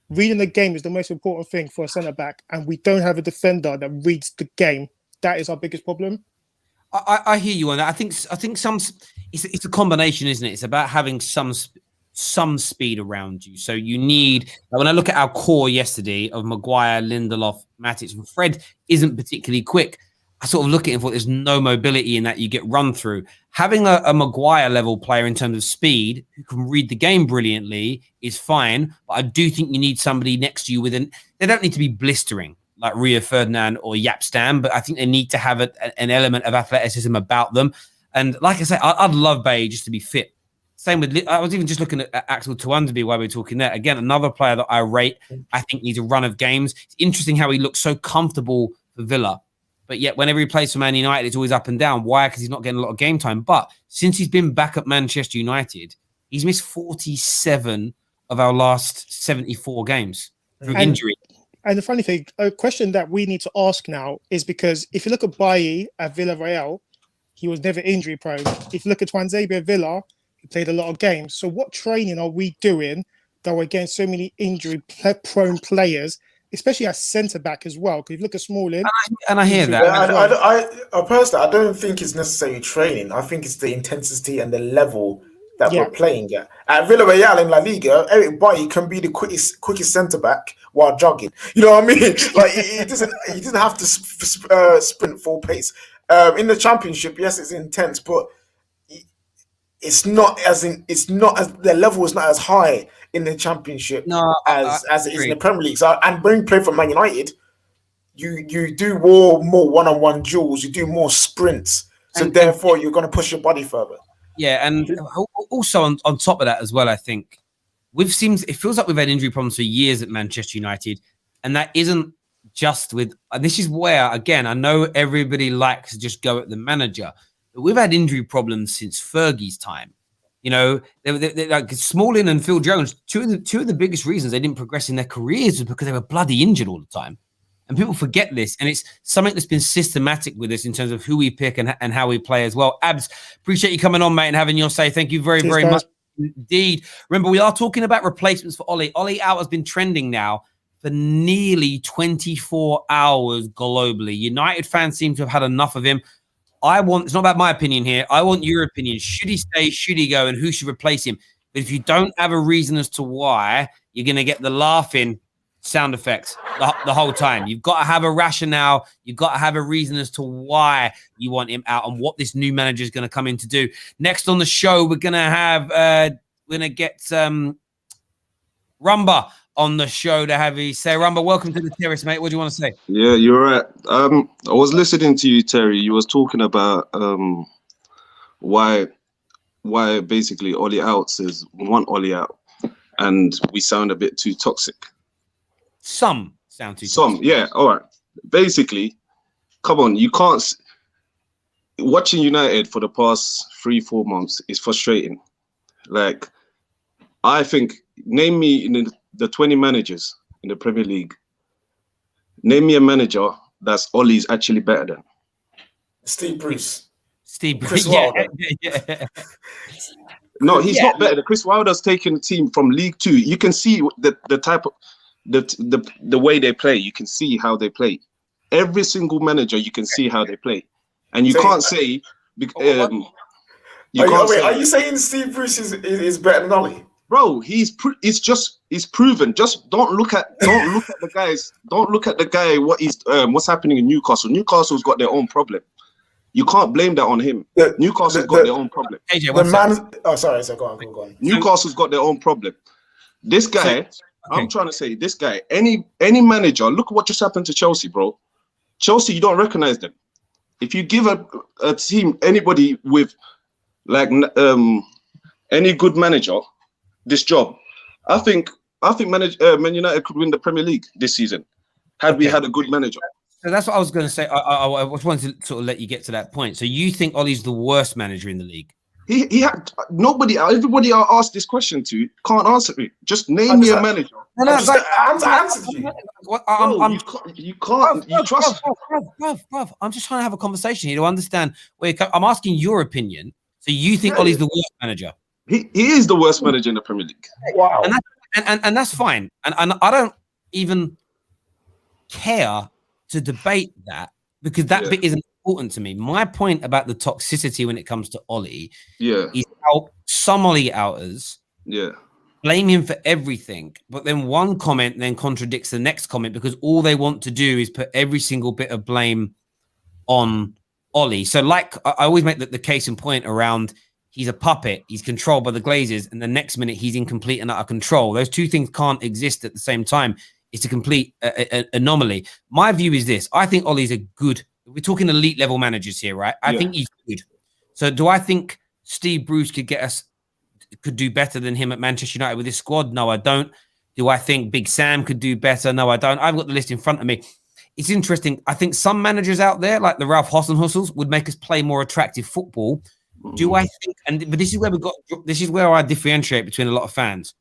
reading the game is the most important thing for a centre back, and we don't have a defender that reads the game. That is our biggest problem. I hear you on that. I think it's a combination, isn't it? It's about having some speed around you. So you need, when I look at our core yesterday of Maguire, Lindelof, Matic, and Fred isn't particularly quick. I sort of look at him for there's no mobility in that you get run through. Having a Maguire level player in terms of speed who can read the game brilliantly is fine, but I do think you need somebody next to you they don't need to be blistering like Rio Ferdinand or Yap Stam, but I think they need to have an element of athleticism about them. And like I say, I'd love Bailly just to be fit. Same with, I was even just looking at Axel Tuanzebe while we were talking there. Again, another player that I rate, I think needs a run of games. It's interesting how he looks so comfortable for Villa. But yet, whenever he plays for Man United, it's always up and down. Why? Because he's not getting a lot of game time. But since he's been back at Manchester United, he's missed 47 of our last 74 games through injury. And the funny thing, a question that we need to ask now is because if you look at Bailly at Villarreal, he was never injury prone. If you look at Tuanzebe at Villa, he played a lot of games. So what training are we doing that we're getting so many injury prone players, especially as centre back as well? Because if you look at Smalling, and I hear that. I personally, I don't think it's necessarily training. I think it's the intensity and the level that we're playing at. At Villarreal in La Liga, Eric Bailly can be the quickest centre back while jogging. You know what I mean? Like he doesn't have to sprint full pace. In the Championship, yes, it's intense, but the level is not as high in the Championship as it is in the Premier League. So, and when you play for Man United, you do more one-on-one duels, you do more sprints, so therefore you're going to push your body further. Yeah, and also on top of that as well, I think it feels like we've had injury problems for years at Manchester United, and that isn't just with. And this is where, again, I know everybody likes to just go at the manager, but we've had injury problems since Fergie's time. You know, they're like Smalling and Phil Jones. Two of the biggest reasons they didn't progress in their careers was because they were bloody injured all the time. And people forget this, and it's something that's been systematic with us in terms of who we pick and how we play as well. Abs, appreciate you coming on, mate, and having your say. Thank you very much indeed. Remember, we are talking about replacements for Ole. Ole Out has been trending now for nearly 24 hours globally. United fans seem to have had enough of him. It's not about my opinion here. I want your opinion. Should he stay? Should he go? And who should replace him? But if you don't have a reason as to why, you're going to get the laughing sound effects the whole time. You've got to have a rationale. You've got to have a reason as to why you want him out and what this new manager is going to come in to do. Next on the show, we're going to get Rumba on the show to have you say. Rumba, welcome to the terrace, mate. What do you want to say? Yeah, you're right. I was listening to you, Terry. You was talking about why basically Ole Out says we want Ole out, and we sound a bit too toxic. Some sound too toxic. Yeah, all right. Basically, come on, you can't. Watching United for the past 3-4 months is frustrating. Like, I think, name me in the 20 managers in the Premier League. Name me a manager that's Ole's actually better than. Steve Bruce. Chris Wilder. Yeah. No, he's not better. Chris Wilder's taken the team from League 2. You can see the type of the way they play. You can see how they play. Every single manager, you can see how they play, and you can't say. Are you saying Steve Bruce is better than Ole? Bro, he's proven. Just don't look at the guys. Don't look at the guy. What's happening in Newcastle? Newcastle's got their own problem. You can't blame that on him. Newcastle's got their own problem. AJ, go on. Newcastle's got their own problem. This guy, I'm trying to say, this guy, any manager, look at what just happened to Chelsea, bro. Chelsea, you don't recognize them. If you give a team, anybody with like any good manager this job, I think Man United could win the Premier League this season had we had a good manager. So that's what I was going to say. I just wanted to sort of let you get to that point. So you think Ole's the worst manager in the league? He had nobody. Everybody I asked this question to can't answer me. Just name me a manager. You can't. You trust. Bruv, I'm just trying to have a conversation here to understand where I'm asking your opinion. So you think Ole's the worst manager? He is the worst manager in the Premier League. Wow. And that's fine. And I don't even care to debate that because that bit isn't important to me. My point about the toxicity when it comes to Ole is how some Ole outers blame him for everything, but then one comment then contradicts the next comment because all they want to do is put every single bit of blame on Ole. So like I always make the case in point around he's a puppet, he's controlled by the Glazers, and the next minute he's in complete and utter control. Those two things can't exist at the same time. It's a complete anomaly. My view is this. I think Ole's a good, we're talking elite level managers here, right? I think he's good. So do I think Steve Bruce could do better than him at Manchester United with his squad? No, I don't. Do I think Big Sam could do better? No, I don't. I've got the list in front of me. It's interesting. I think some managers out there, like the Ralph Hasenhuttls, would make us play more attractive football. Do I think, but this is where I differentiate between a lot of fans.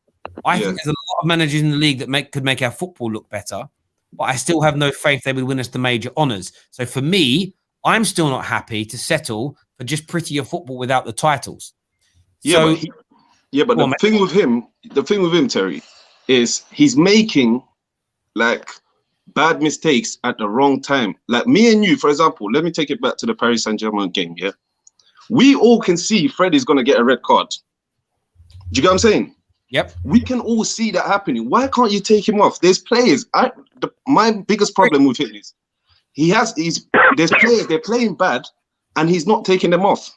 I think there's a lot of managers in the league that could make our football look better, but I still have no faith they would win us the major honours. So for me, I'm still not happy to settle for just prettier football without the titles. But the thing with him, Terry, is he's making like bad mistakes at the wrong time. Like me and you, for example, let me take it back to the Paris Saint-Germain game. Yeah, we all can see Fred is going to get a red card. Do you get what I'm saying? Yep. We can all see that happening. Why can't you take him off? There's players. My biggest problem with him is there's players, they're playing bad and he's not taking them off.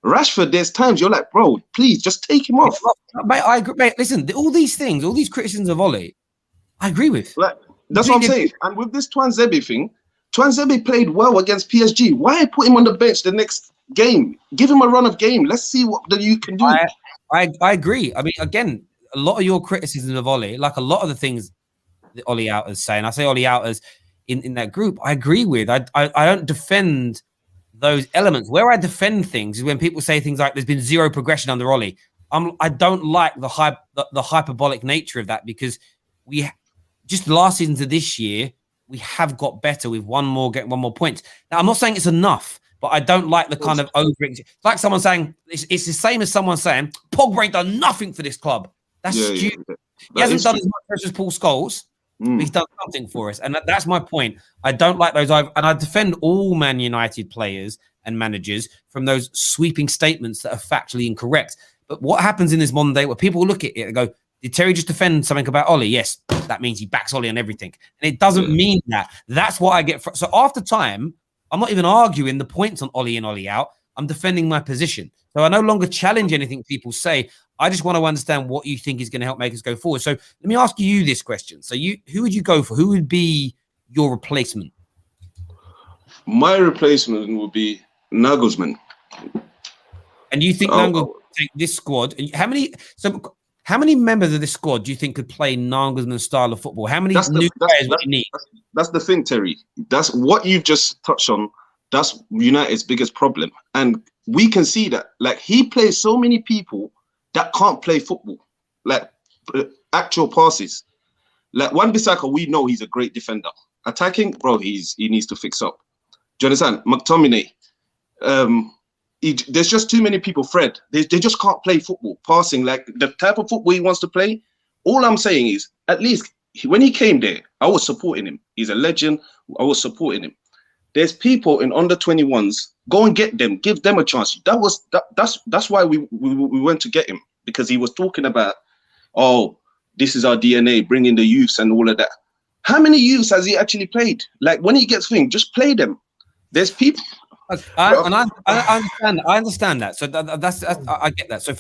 Rashford, there's times you're like, bro, please just take him off. Mate, I agree. Mate, listen, all these things, all these criticisms of Ole, I agree with. Like, that's what I'm saying. And with this Tuanzebe thing, Tuanzebe played well against PSG. Why put him on the bench the next game? Give him a run of game. Let's see what you can do. I agree. I mean, again, a lot of your criticism of Ole, like a lot of the things that Ole Out is saying, I say Ole Out as in that group, I agree with. I don't defend those elements. Where I defend things is when people say things like there's been zero progression under Ole. I don't like the hyperbolic nature of that, because we just last season to this year, we have got better with getting one more point. Now, I'm not saying it's enough, but I don't like the kind of over. It's like someone saying it's the same as someone saying Pogba ain't done nothing for this club. That's stupid. Yeah. He hasn't done as much as Paul Scholes. But he's done something for us, and that's my point. I don't like those, and I defend all Man United players and managers from those sweeping statements that are factually incorrect. But what happens in this modern day where people look at it and go, did Terry just defend something about Ole? Yes, that means he backs Ole on everything. And it doesn't mean that. That's what I get. So after time, I'm not even arguing the points on Ole in, Ole out. I'm defending my position. So I no longer challenge anything people say. I just want to understand what you think is going to help make us go forward. So let me ask you this question. So who would you go for? Who would be your replacement? My replacement would be Nagelsmann. And you think Nagelsmann would take this squad? How many members of this squad do you think could play Nagelsmann's style of football? How many new players would you need? That's the thing, Terry. That's what you've just touched on. That's United's biggest problem. And we can see that. Like, he plays so many people that can't play football, like actual passes. Like Wan-Bissaka, we know he's a great defender. Attacking, bro, he needs to fix up. Do you understand? McTominay, there's just too many people. Fred, they just can't play football, passing, like the type of football he wants to play. All I'm saying is, at least when he came there, I was supporting him. He's a legend. I was supporting him. There's people in under 21s. Go and get them. Give them a chance. That's why we went to get him, because he was talking about, oh, this is our DNA, bringing the youths and all of that. How many youths has he actually played? Like, when he gets things, just play them. There's people. I understand that. So I get that. So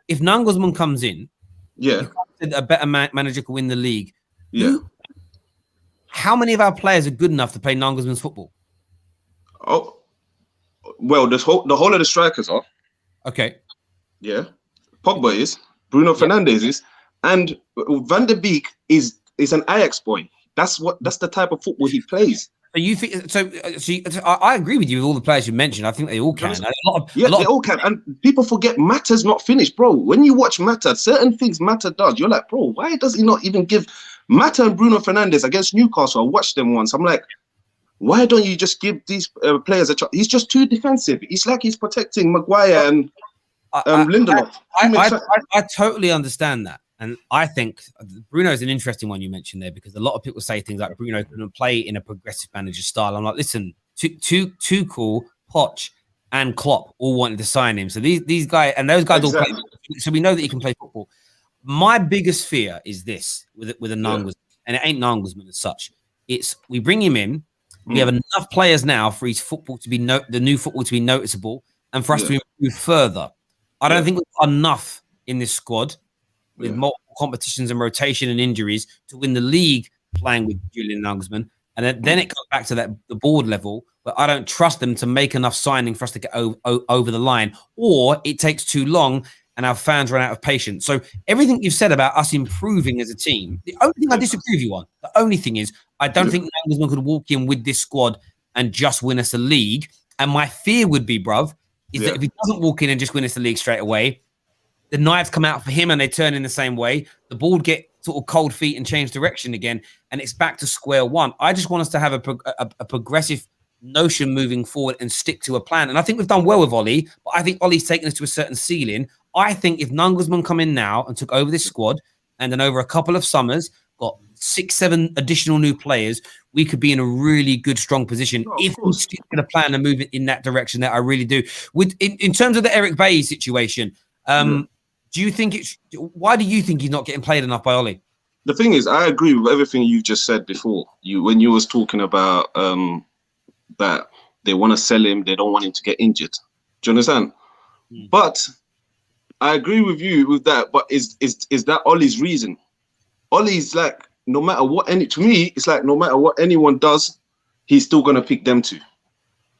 if Nagelsmann comes in, a better manager could win the league. Yeah. How many of our players are good enough to play Nagelsmann's football? Oh, well, the whole of the strikers are. Okay. Yeah. Pogba is. Bruno Fernandes is. And Van der Beek is an Ajax boy. That's the type of football he plays. So you think so? I agree with you with all the players you mentioned. I think they all can. They all can. And people forget Mata's not finished, bro. When you watch Mata, certain things Mata does, you're like, bro, why does he not even give Mata and Bruno Fernandes against Newcastle? I watched them once. I'm like, why don't you just give these players a chance? He's just too defensive. It's like he's protecting Maguire and Lindelof. I totally understand that. And I think Bruno is an interesting one you mentioned there, because a lot of people say things like Bruno couldn't play in a progressive manager style. I'm like, listen, Tuchel, Poch, and Klopp all wanted to sign him. So these guys, and those guys all play. So we know that he can play football. My biggest fear is this with a Nagelsmann, and it ain't Nagelsmann as such. It's we bring him in. We have enough players now for his football to be the new football to be noticeable, and for us to improve further. I don't think we've got enough in this squad with multiple competitions and rotation and injuries to win the league playing with Julian Nagelsmann. And then it comes back to the board level, but I don't trust them to make enough signing for us to get over the line, or it takes too long and our fans run out of patience. So everything you've said about us improving as a team, the only thing I disagree with you on, the only thing is I don't think Nagelsmann could walk in with this squad and just win us a league. And my fear would be, bruv, is that if he doesn't walk in and just win us the league straight away, the knives come out for him and they turn in the same way. The ball get sort of cold feet and change direction again, and it's back to square one. I just want us to have a progressive notion moving forward and stick to a plan. And I think we've done well with Ole, but I think Ole's taken us to a certain ceiling. I think if Nagelsmann come in now and took over this squad, and then over a couple of summers got 6-7 additional new players, we could be in a really good, strong position if we stick to the plan and move it in that direction. That I really do. In terms of the Eric Bailly situation, Do you think it's? Why do you think he's not getting played enough by Ole? The thing is, I agree with everything you just said before. When you was talking about that they want to sell him, they don't want him to get injured. Do you understand? But I agree with you with that. But is that Ole's reason? Ole's like, no matter what to me, it's like no matter what anyone does, he's still gonna pick them two.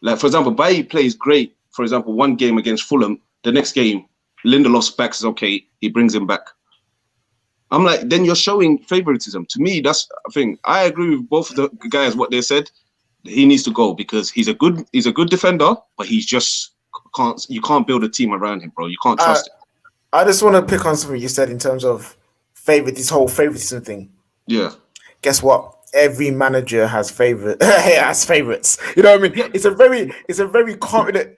Like, for example, Bailly plays great. For example, one game against Fulham, the next game, Lindelof's back is okay, he brings him back. I'm like, then you're showing favoritism. To me, that's I think I agree with both of the guys what they said. He needs to go because he's a good defender, but he's just you can't build a team around him, bro. You can't trust him. I just want to pick on something you said in terms of this whole favoritism thing. Yeah. Guess what? Every manager has favorites. You know what I mean? Yeah. It's a very confident.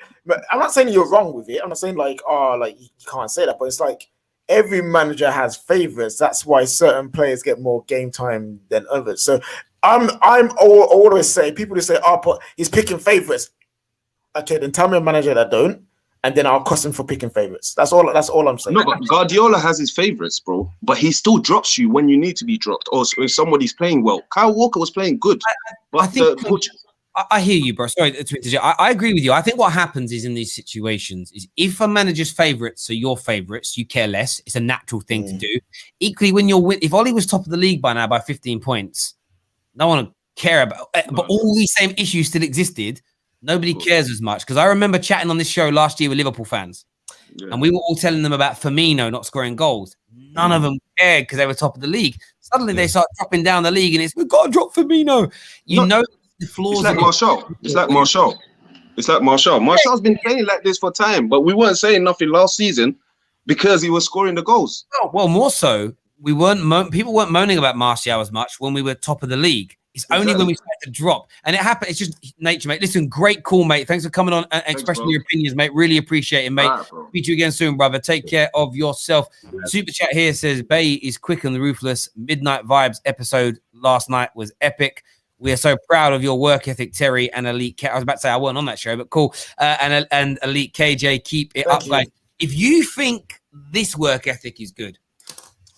I'm not saying you're wrong with it. I'm not saying like you can't say that, but it's like every manager has favorites. That's why certain players get more game time than others. So I'm always say people who say, but he's picking favorites. Okay, then tell me a manager that don't, and then I'll cost him for picking favorites. That's all I'm saying. No, but Guardiola has his favorites, bro. But he still drops you when you need to be dropped, or if somebody's playing well. Kyle Walker was playing good. I hear you, bro. Sorry to interject. I agree with you. I think what happens is in these situations is if a manager's favorites are your favorites, you care less. It's a natural thing to do. Equally, when if Ole was top of the league by now by 15 points, no one would care about. But all these same issues still existed. Nobody cares as much because I remember chatting on this show last year with Liverpool fans, and we were all telling them about Firmino not scoring goals. None of them cared because they were top of the league. Suddenly they start dropping down the league, and we've got to drop Firmino. You know the flaws. It's like Martial. Martial's been playing like this for time, but we weren't saying nothing last season because he was scoring the goals. Oh, well, more so, we weren't. People weren't moaning about Martial as much when we were top of the league. It's only when we start to drop. And it happened. It's just nature, mate. Listen, great call, mate. Thanks for coming on and expressing your opinions, mate. Really appreciate it, mate. Speak to you again soon, brother. Take care of yourself. Super chat here says, Bailly is quick and ruthless. Midnight Vibes episode last night was epic. We are so proud of your work ethic, Terry and Elite. I was about to say I wasn't on that show, but cool. And Elite KJ, keep it up, guys. If you think this work ethic is good,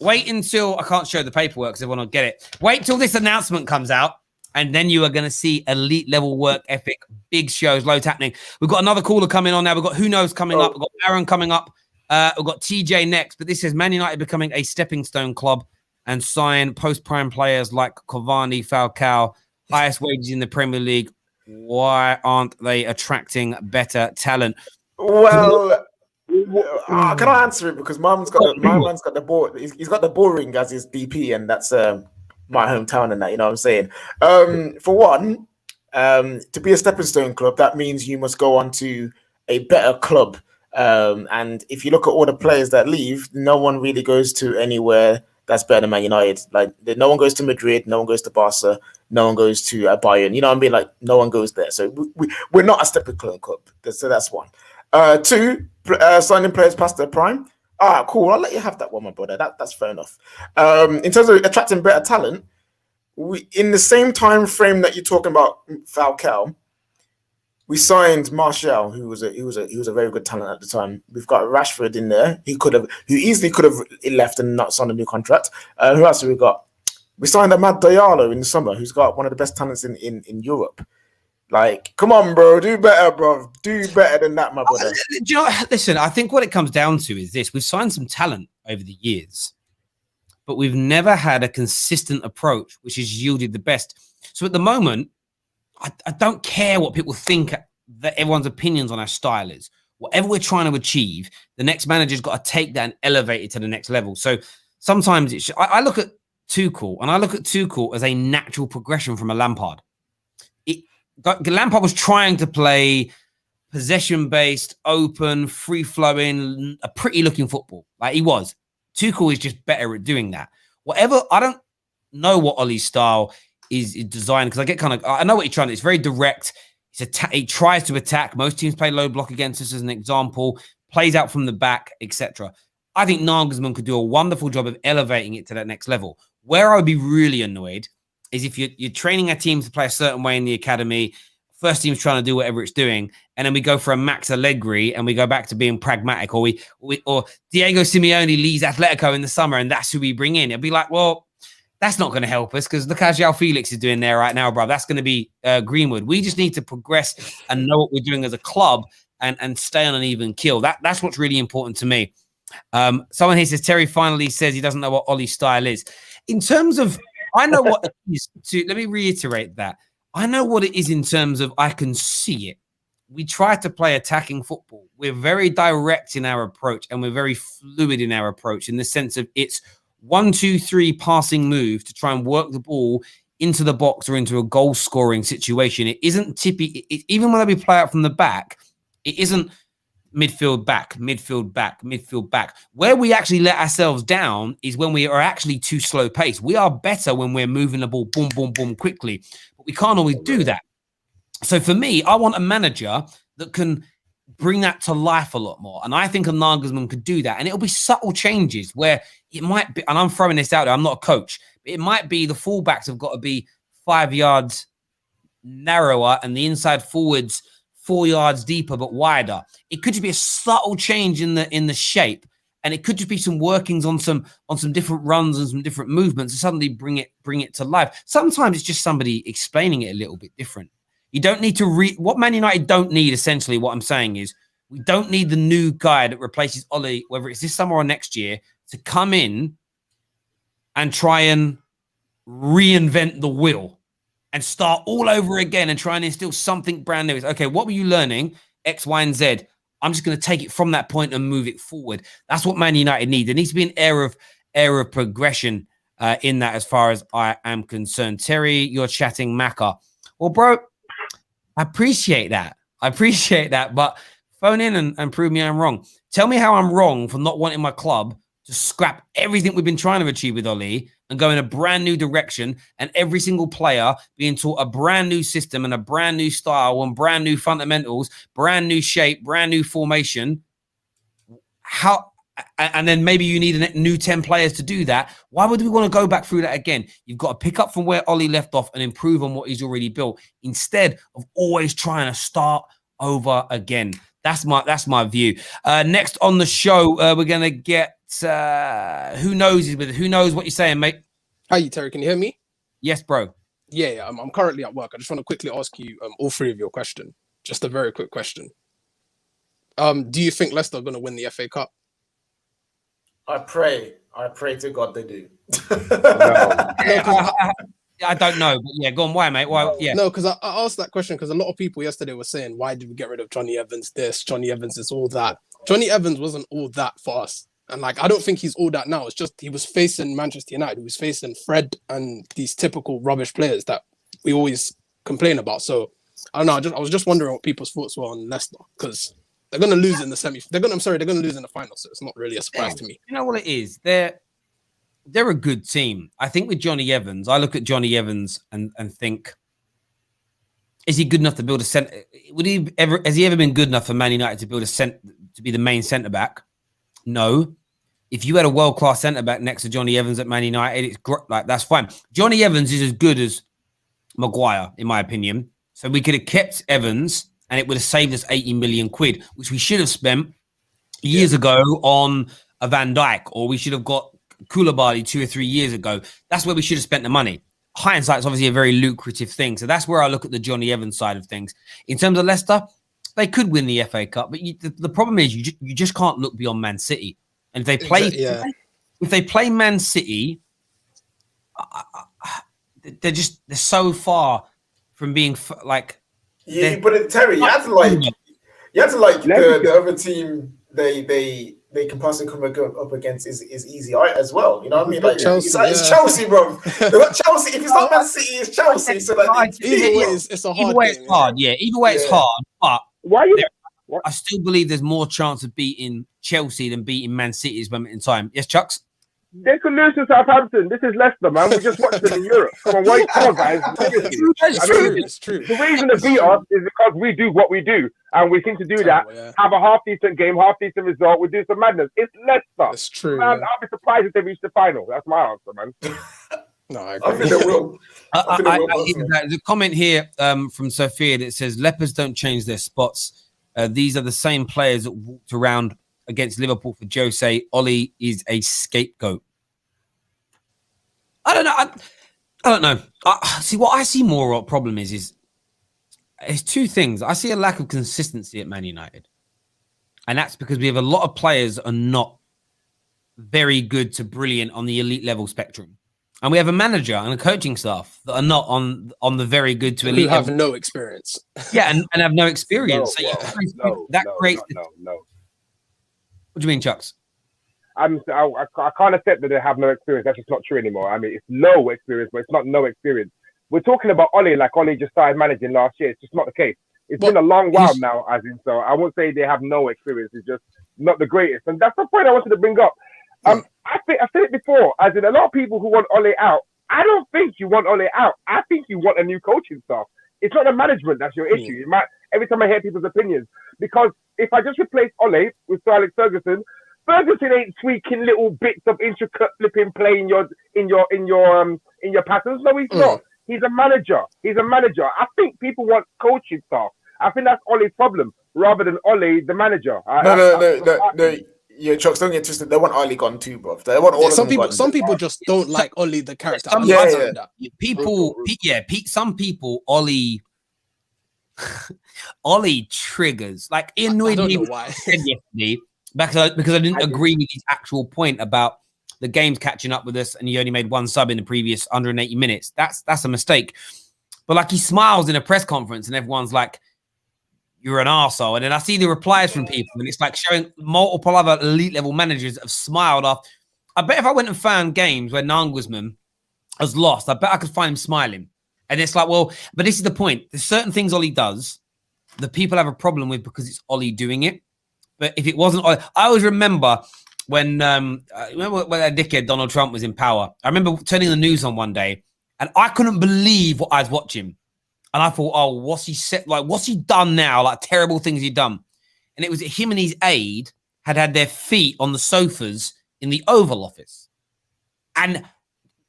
wait until I can't show the paperwork because everyone will get it. Wait till this announcement comes out, and then you are going to see elite level work ethic, big shows, loads happening. We've got another caller coming on now. We've got Who Knows coming up. We've got Aaron coming up. We've got TJ next. But this says Man United becoming a stepping stone club and sign post-prime players like Cavani, Falcao, highest wages in the Premier League. Why aren't they attracting better talent? Well, can I answer it? Because my man's got the ball. He's got the ball ring as his DP, and that's my hometown and that. You know what I'm saying? For one, to be a stepping stone club, that means you must go on to a better club. And if you look at all the players that leave, no one really goes to anywhere that's better than Man United. Like, no one goes to Madrid, no one goes to Barca, no one goes to Bayern. You know what I mean? Like, no one goes there. So we're not a stepping stone club. So that's one. Two, signing players past their prime. Cool. I'll let you have that one, my brother. That's fair enough. In terms of attracting better talent, in the same time frame that you're talking about Falcao, we signed Martial, who was a very good talent at the time. We've got Rashford in there. He easily could have left and not signed a new contract. Who else have we got? We signed Amad Diallo in the summer, who's got one of the best talents in Europe. Like, come on, bro. Do better, bro. Do better than that, my brother. Do you know, listen, I think what it comes down to is this. We've signed some talent over the years, but we've never had a consistent approach, which has yielded the best. So at the moment, I don't care what people think that everyone's opinions on our style is. Whatever we're trying to achieve, the next manager's got to take that and elevate it to the next level. So sometimes I look at Tuchel, and I look at Tuchel as a natural progression from a Lampard. Lampard was trying to play possession-based, open, free-flowing, a pretty-looking football. Like he was. Tuchel is just better at doing that. I don't know what Ole's style is designed, because I know what he's trying to do. It's very direct. He tries to attack. Most teams play low block against us as an example, plays out from the back, etc. I think Nagelsmann could do a wonderful job of elevating it to that next level. Where I would be really annoyed is if you're training a team to play a certain way in the academy, first team's trying to do whatever it's doing, and then we go for a Max Allegri and we go back to being pragmatic, or or Diego Simeone leaves Atletico in the summer and that's who we bring in. It'll be like, well, that's not going to help us because look how João Felix is doing there right now, bro. That's going to be Greenwood. We just need to progress and know what we're doing as a club and stay on an even keel. That's what's really important to me. Someone here says Terry finally says he doesn't know what Ole's style is. In terms of, I know what it is to, let me reiterate that. I know what it is in terms of I can see it. We try to play attacking football. We're very direct in our approach and we're very fluid in our approach in the sense of it's 1, 2, 3 passing move to try and work the ball into the box or into a goal scoring situation. It isn't tippy. Even when we play out from the back, it isn't midfield back, midfield back, midfield back. Where we actually let ourselves down is when we are actually too slow paced. We are better when we're moving the ball boom, boom, boom quickly, but we can't always do that. So for me, I want a manager that can bring that to life a lot more. And I think a Nagelsmann could do that. And it'll be subtle changes where it might be, and I'm throwing this out there, I'm not a coach, but it might be the fullbacks have got to be 5 yards narrower and the inside forwards 4 yards deeper but wider. It could just be a subtle change in the shape, and it could just be some workings on some different runs and some different movements to suddenly bring it to life. Sometimes it's just somebody explaining it a little bit different. You don't need to what Man United don't need, essentially what I'm saying is we don't need the new guy that replaces Ole, whether it's this summer or next year, to come in and try and reinvent the wheel and start all over again and try and instill something brand new. It's, okay, what were you learning? X, Y, and Z. I'm just going to take it from that point and move it forward. That's what Man United needs. There needs to be an air of progression in that as far as I am concerned. Terry, you're chatting Macca. Well, bro, I appreciate that. But phone in and prove me I'm wrong. Tell me how I'm wrong for not wanting my club to scrap everything we've been trying to achieve with Ole and go in a brand new direction, and every single player being taught a brand new system and a brand new style and brand new fundamentals, brand new shape, brand new formation. And then maybe you need a new 10 players to do that. Why would we want to go back through that again? You've got to pick up from where Ole left off and improve on what he's already built instead of always trying to start over again. That's my view. Next on the show, we're going to get who knows is with it. Who knows what you're saying, mate? Hi, Terry. Can you hear me? Yes, bro. Yeah, I'm currently at work. I just want to quickly ask you all three of your question. Just a very quick question. Do you think Leicester are going to win the FA Cup? I pray to God they do. I don't know, but yeah, go on. Why, mate? Why? Yeah. No, because I asked that question because a lot of people yesterday were saying, why did we get rid of Johnny Evans this? Johnny Evans is all that. Johnny Evans wasn't all that for us. And like, I don't think he's all that now. It's just he was facing Manchester United. He was facing Fred and these typical rubbish players that we always complain about. So I don't know. I was just wondering what people's thoughts were on Leicester, because they're going to lose in the semi. They're going to lose in the final. So it's not really a surprise to me. You know what it is? They're a good team. I think with Johnny Evans, I look at Johnny Evans and think, is he good enough to build a centre? Has he ever been good enough for Man United to build to be the main centre back? No. If you had a world-class centre-back next to Johnny Evans at Man United, it's like that's fine. Johnny Evans is as good as Maguire, in my opinion. So we could have kept Evans and it would have saved us 80 million quid, which we should have spent years ago on a Van Dijk, or we should have got Koulibaly 2 or 3 years ago. That's where we should have spent the money. Hindsight is obviously a very lucrative thing. So that's where I look at the Johnny Evans side of things. In terms of Leicester, they could win the FA Cup, but the problem is you just can't look beyond Man City. And if they play Man City, they're so far from being like. Yeah, but Terry, you have to like the other team. They can possibly come up against is easy as well. You know what I mean? Like Chelsea, it's Chelsea, bro. Chelsea. If it's not Man City, it's Chelsea. So like, either way, it's a hard. Either way, it's hard. Yeah, either way, it's hard. But why you? I still believe there's more chance of beating Chelsea than beating Man City at this moment in time. Yes, Chucks? They could lose to Southampton. This is Leicester, man. We just watched them in Europe. Come on, guys. It's true. The reason to beat us is because we do what we do. And we seem to do that. Yeah. Have a half-decent game, half-decent result. We do some madness. It's Leicester. That's true. Man, I'll be surprised if they reach the final. That's my answer, man. No, I I agree. think they will. I think they will personally. The comment here from Sophia that says Leopards don't change their spots. These are the same players that walked around against Liverpool for Jose. Ole is a scapegoat. I don't know. I don't know. See, what I see more problem is it's two things. I see a lack of consistency at Man United. And that's because we have a lot of players that are not very good to brilliant on the elite level spectrum. And we have a manager and a coaching staff that are not on the very good to elite Who have level. no experience. Yeah, and have no experience. No, So that creates. no. What do you mean, Chucks? I can't accept that they have no experience. That's just not true anymore. I mean, it's low experience, but it's not no experience. We're talking about Ole like Ole just started managing last year. It's just not the case. It's been a long while now, as in, so I won't say they have no experience. It's just not the greatest. And that's the point I wanted to bring up. I said it before, as in a lot of people who want Ole out, I don't think you want Ole out. I think you want a new coaching staff. It's not the management that's your issue. Every time I hear people's opinions, because if I just replace Ole with Sir Alex Ferguson, Ferguson ain't tweaking little bits of intricate flipping play in your patterns. No, he's not. He's a manager. I think people want coaching staff. I think that's Ole's problem rather than Ole the manager. No. Yeah, Chucks, don't get twisted. They want Ole gone too, bro. They want all of them gone. Some people just don't like Ole the character. Some people Ole triggers. Like, it annoyed me yesterday because I didn't agree with his actual point about the game's catching up with us and he only made one sub in the previous 180 minutes. That's a mistake. But like, he smiles in a press conference and everyone's like, you're an arsehole. And then I see the replies from people and it's like showing multiple other elite level managers that have smiled off. I bet if I went and found games where Nagelsmann has lost, I bet I could find him smiling. And it's like, well, but this is the point. There's certain things Ole does that people have a problem with because it's Ole doing it. But if it wasn't Ole, I always remember when that dickhead Donald Trump was in power. I remember turning the news on one day and I couldn't believe what I was watching. And I thought, oh, what's he said? Like, what's he done now? Like, terrible things he done. And it was that him and his aide had their feet on the sofas in the Oval Office. And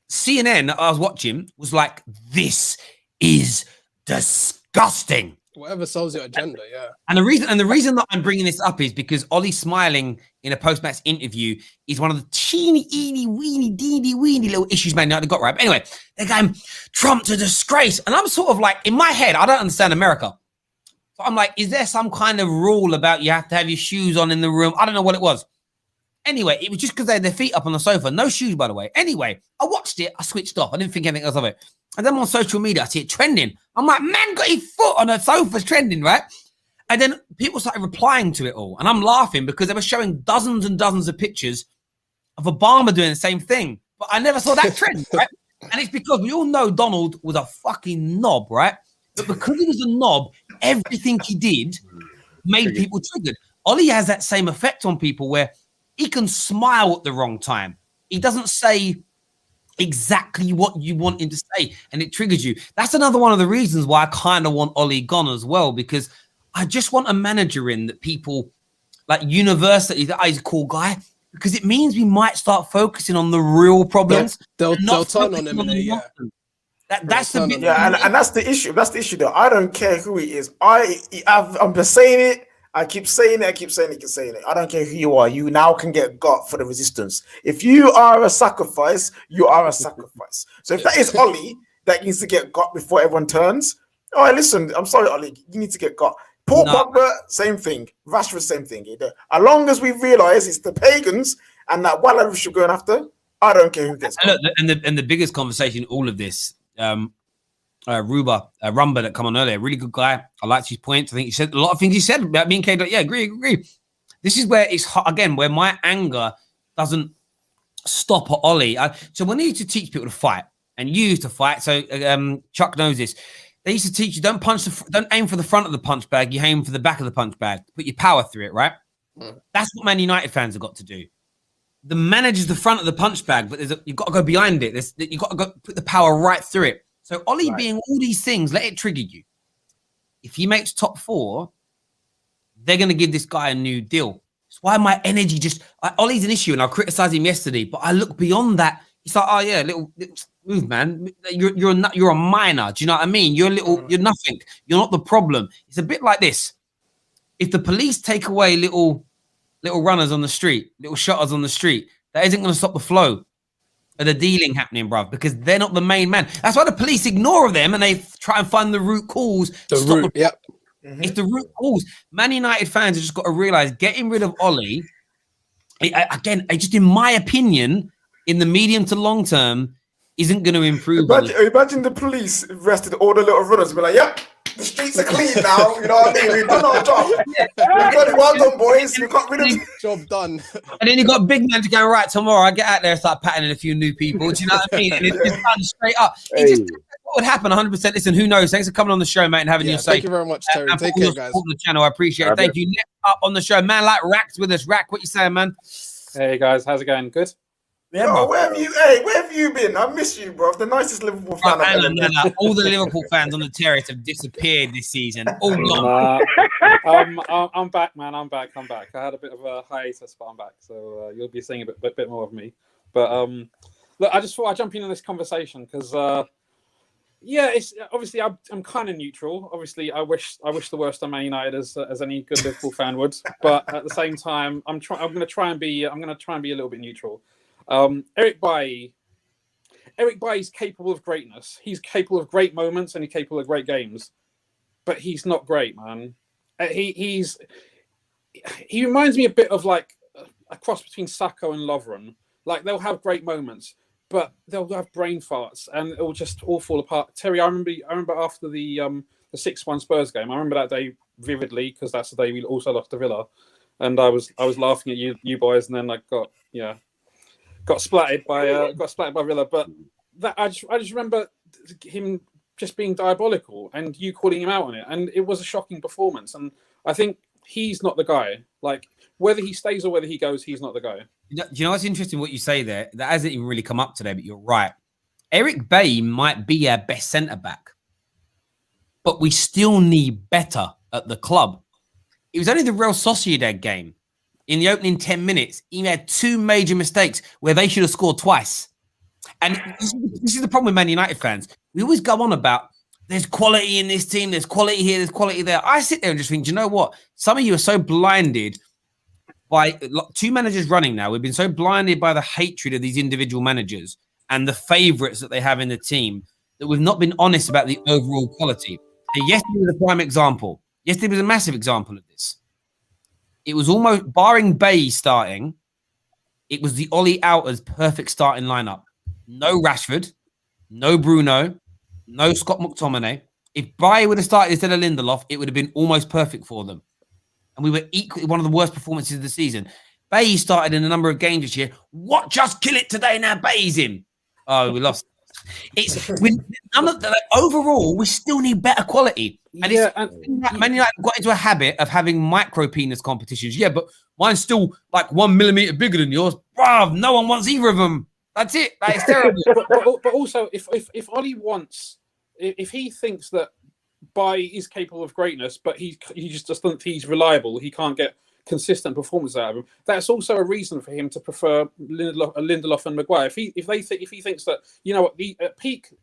CNN I was watching was like, this is disgusting. Whatever sells your agenda, yeah. And the reason that I'm bringing this up is because Ole smiling in a post-match interview is one of the teeny, weeny little issues Man United got right. But anyway, they're going, Trump's a disgrace. And I'm sort of like, in my head, I don't understand America. So I'm like, is there some kind of rule about you have to have your shoes on in the room? I don't know what it was. Anyway, it was just because they had their feet up on the sofa. No shoes, by the way. Anyway, I watched it. I switched off. I didn't think anything else of it. And then on social media, I see it trending. I'm like, man got his foot on a sofa trending, right? And then people started replying to it all. And I'm laughing because they were showing dozens and dozens of pictures of Obama doing the same thing. But I never saw that trend, right? And it's because we all know Donald was a fucking knob, right? But because he was a knob, everything he did made people triggered. Ole has that same effect on people where he can smile at the wrong time. He doesn't say exactly what you want him to say, and it triggers you. That's another one of the reasons why I kind of want Ole gone as well, because I just want a manager in that people like universally that he's a cool guy, because it means we might start focusing on the real problems. They'll turn on him in a year. That's the bit. Yeah, and that's the issue. That's the issue, though. I don't care who he is. I'm just saying it. I keep saying it. I don't care who you are. You now can get got for the resistance. If you are a sacrifice, you are a sacrifice. So if that is Ole that needs to get got before everyone turns, all right, listen, I'm sorry, Ole, you need to get got. Paul Pogba, same thing. Rashford, same thing. As long as we realize it's the pagans and that whatever should going after, I don't care who gets got. And the biggest conversation in all of this, Rumba that come on earlier, really good guy. I liked his points. I think he said a lot of things he said about me and K. Yeah, agree. This is where it's again where my anger doesn't stop at Ole. So we need to teach people to fight, and you used to fight. So Chuck knows this. They used to teach you don't aim for the front of the punch bag. You aim for the back of the punch bag. Put your power through it, right? That's what Man United fans have got to do. The manager's the front of the punch bag, but you've got to go behind it. You've got to go put the power right through it. So Ole being all these things, let it trigger you. If he makes top 4, they're going to give this guy a new deal. That's why my energy Ole's an issue, and I criticised him yesterday, but I look beyond that. It's like, oh yeah, move, man. You're a minor. Do you know what I mean? You're you're nothing. You're not the problem. It's a bit like this. If the police take away little runners on the street, little shotters on the street, that isn't going to stop the flow of the dealing happening, bruv, because they're not the main man. That's why the police ignore them and they try and find the root cause. It's the root cause. Man United fans have just got to realize getting rid of Ole, again, just in my opinion, in the medium to long term, isn't going to improve. Imagine the police arrested all the little runners and be like, yep, the streets are clean now. You know what I mean? We've done our job. We've got it well done, boys. We've got rid of job done. And then you got big man to go, right, tomorrow I get out there and start patting a few new people. Do you know what I mean? And it's just done straight up. It just what would happen 100%. Listen, who knows? Thanks for coming on the show, mate, and having your say. Thank you very much, Terry. Take care, guys. The channel, I appreciate it. Thank you. Next up on the show, man like Rack's with us. Rack, what you saying, man? Hey guys, how's it going? Good. Yeah, bro, where have you been? I miss you, bro. The nicest Liverpool fan I've ever met. All the Liverpool fans on the terrace have disappeared this season. All gone. I'm back, man. I'm back. I had a bit of a hiatus, but I'm back. So you'll be seeing a bit more of me. But look, I just thought I'd jump in on this conversation because it's obviously I'm kind of neutral. Obviously, I wish the worst on Man United as any good Liverpool fan would. But at the same time, I'm going to try and be a little bit neutral. Eric Bailly's capable of greatness. He's capable of great moments and he's capable of great games, but he's not great, man. He reminds me a bit of like a cross between Sacco and Lovren. Like they'll have great moments, but they'll have brain farts and it'll just all fall apart. Terry, I remember after the 6-1 Spurs game. I remember that day vividly because that's the day we also lost to Villa, and I was laughing at you boys, and then I got splatted by Villa, but that I just remember him just being diabolical and you calling him out on it, and it was a shocking performance. And I think he's not the guy. Like whether he stays or whether he goes, he's not the guy. Do you know what's interesting? What you say there, that hasn't even really come up today, but you're right. Eric Bailly might be our best centre back, but we still need better at the club. It was only the Real Sociedad game. In the opening 10 minutes, he had 2 major mistakes where they should have scored twice. And this is the problem with Man United fans. We always go on about there's quality in this team, there's quality here, there's quality there. I sit there and just think, do you know what? Some of you are so blinded by 2 managers running now. We've been so blinded by the hatred of these individual managers and the favourites that they have in the team that we've not been honest about the overall quality. And yesterday was a prime example. Yesterday was a massive example of this. It was almost, barring Bailly starting, it was the OLE OUT's perfect starting lineup. No Rashford, no Bruno, no Scott McTominay. If Bailly would have started instead of Lindelof, it would have been almost perfect for them. And we were equally one of the worst performances of the season. Bailly started in a number of games this year. What? Just kill it today. Now Bailly's in. Oh, we lost. Overall, we still need better quality. And Man United got into a habit of having micro penis competitions. Yeah, but mine's still like 1 millimeter bigger than yours. Bruv, no one wants either of them. That's it. That is terrible. but also, if Ole wants, if he thinks that Bailly is capable of greatness, but he just doesn't think he's reliable, he can't get consistent performance out of him. That's also a reason for him to prefer Lindelof and Maguire. If he thinks that, you know what, the at peak,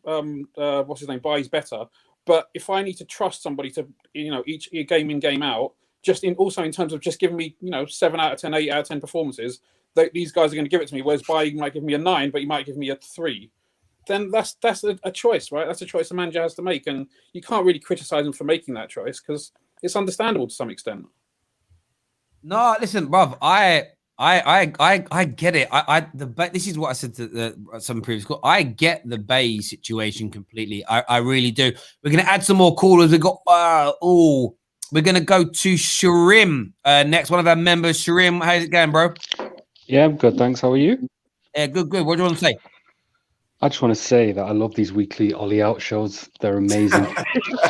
what's his name, Bailly's better. But if I need to trust somebody to, each game in, game out, also in terms of just giving me, 7 out of 10, 8 out of 10 performances, these guys are going to give it to me. Whereas Bailly might give me a 9, but he might give me a 3. Then that's a choice, right? That's a choice the manager has to make, and you can't really criticize him for making that choice because it's understandable to some extent. No, listen, bruv, I get it. This is what I said to some previous call. I get the Bailly situation completely. I really do. We're gonna add some more callers. We've got we're gonna go to Sharim next. One of our members, Sharim. How's it going, bro? Yeah, I'm good. Thanks. How are you? Yeah, good. What do you want to say? I just want to say that I love these weekly OLE OUT shows. They're amazing.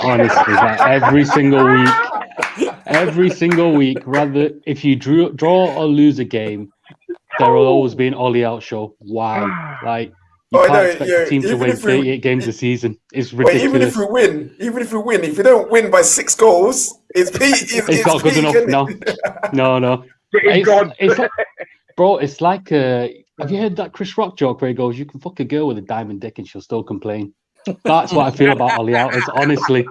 Honestly, like every single week, rather if you draw or lose a game, there will always be an OLE OUT show. Wow. Like you can't expect a team to win 38 games a season. It's ridiculous. Even if we win, if you don't win by 6 goals, it's not good enough. No. It's like, bro, it's like Have you heard that Chris Rock joke where he goes, "You can fuck a girl with a diamond dick and she'll still complain"? That's what I feel about Ole Out. It's honestly,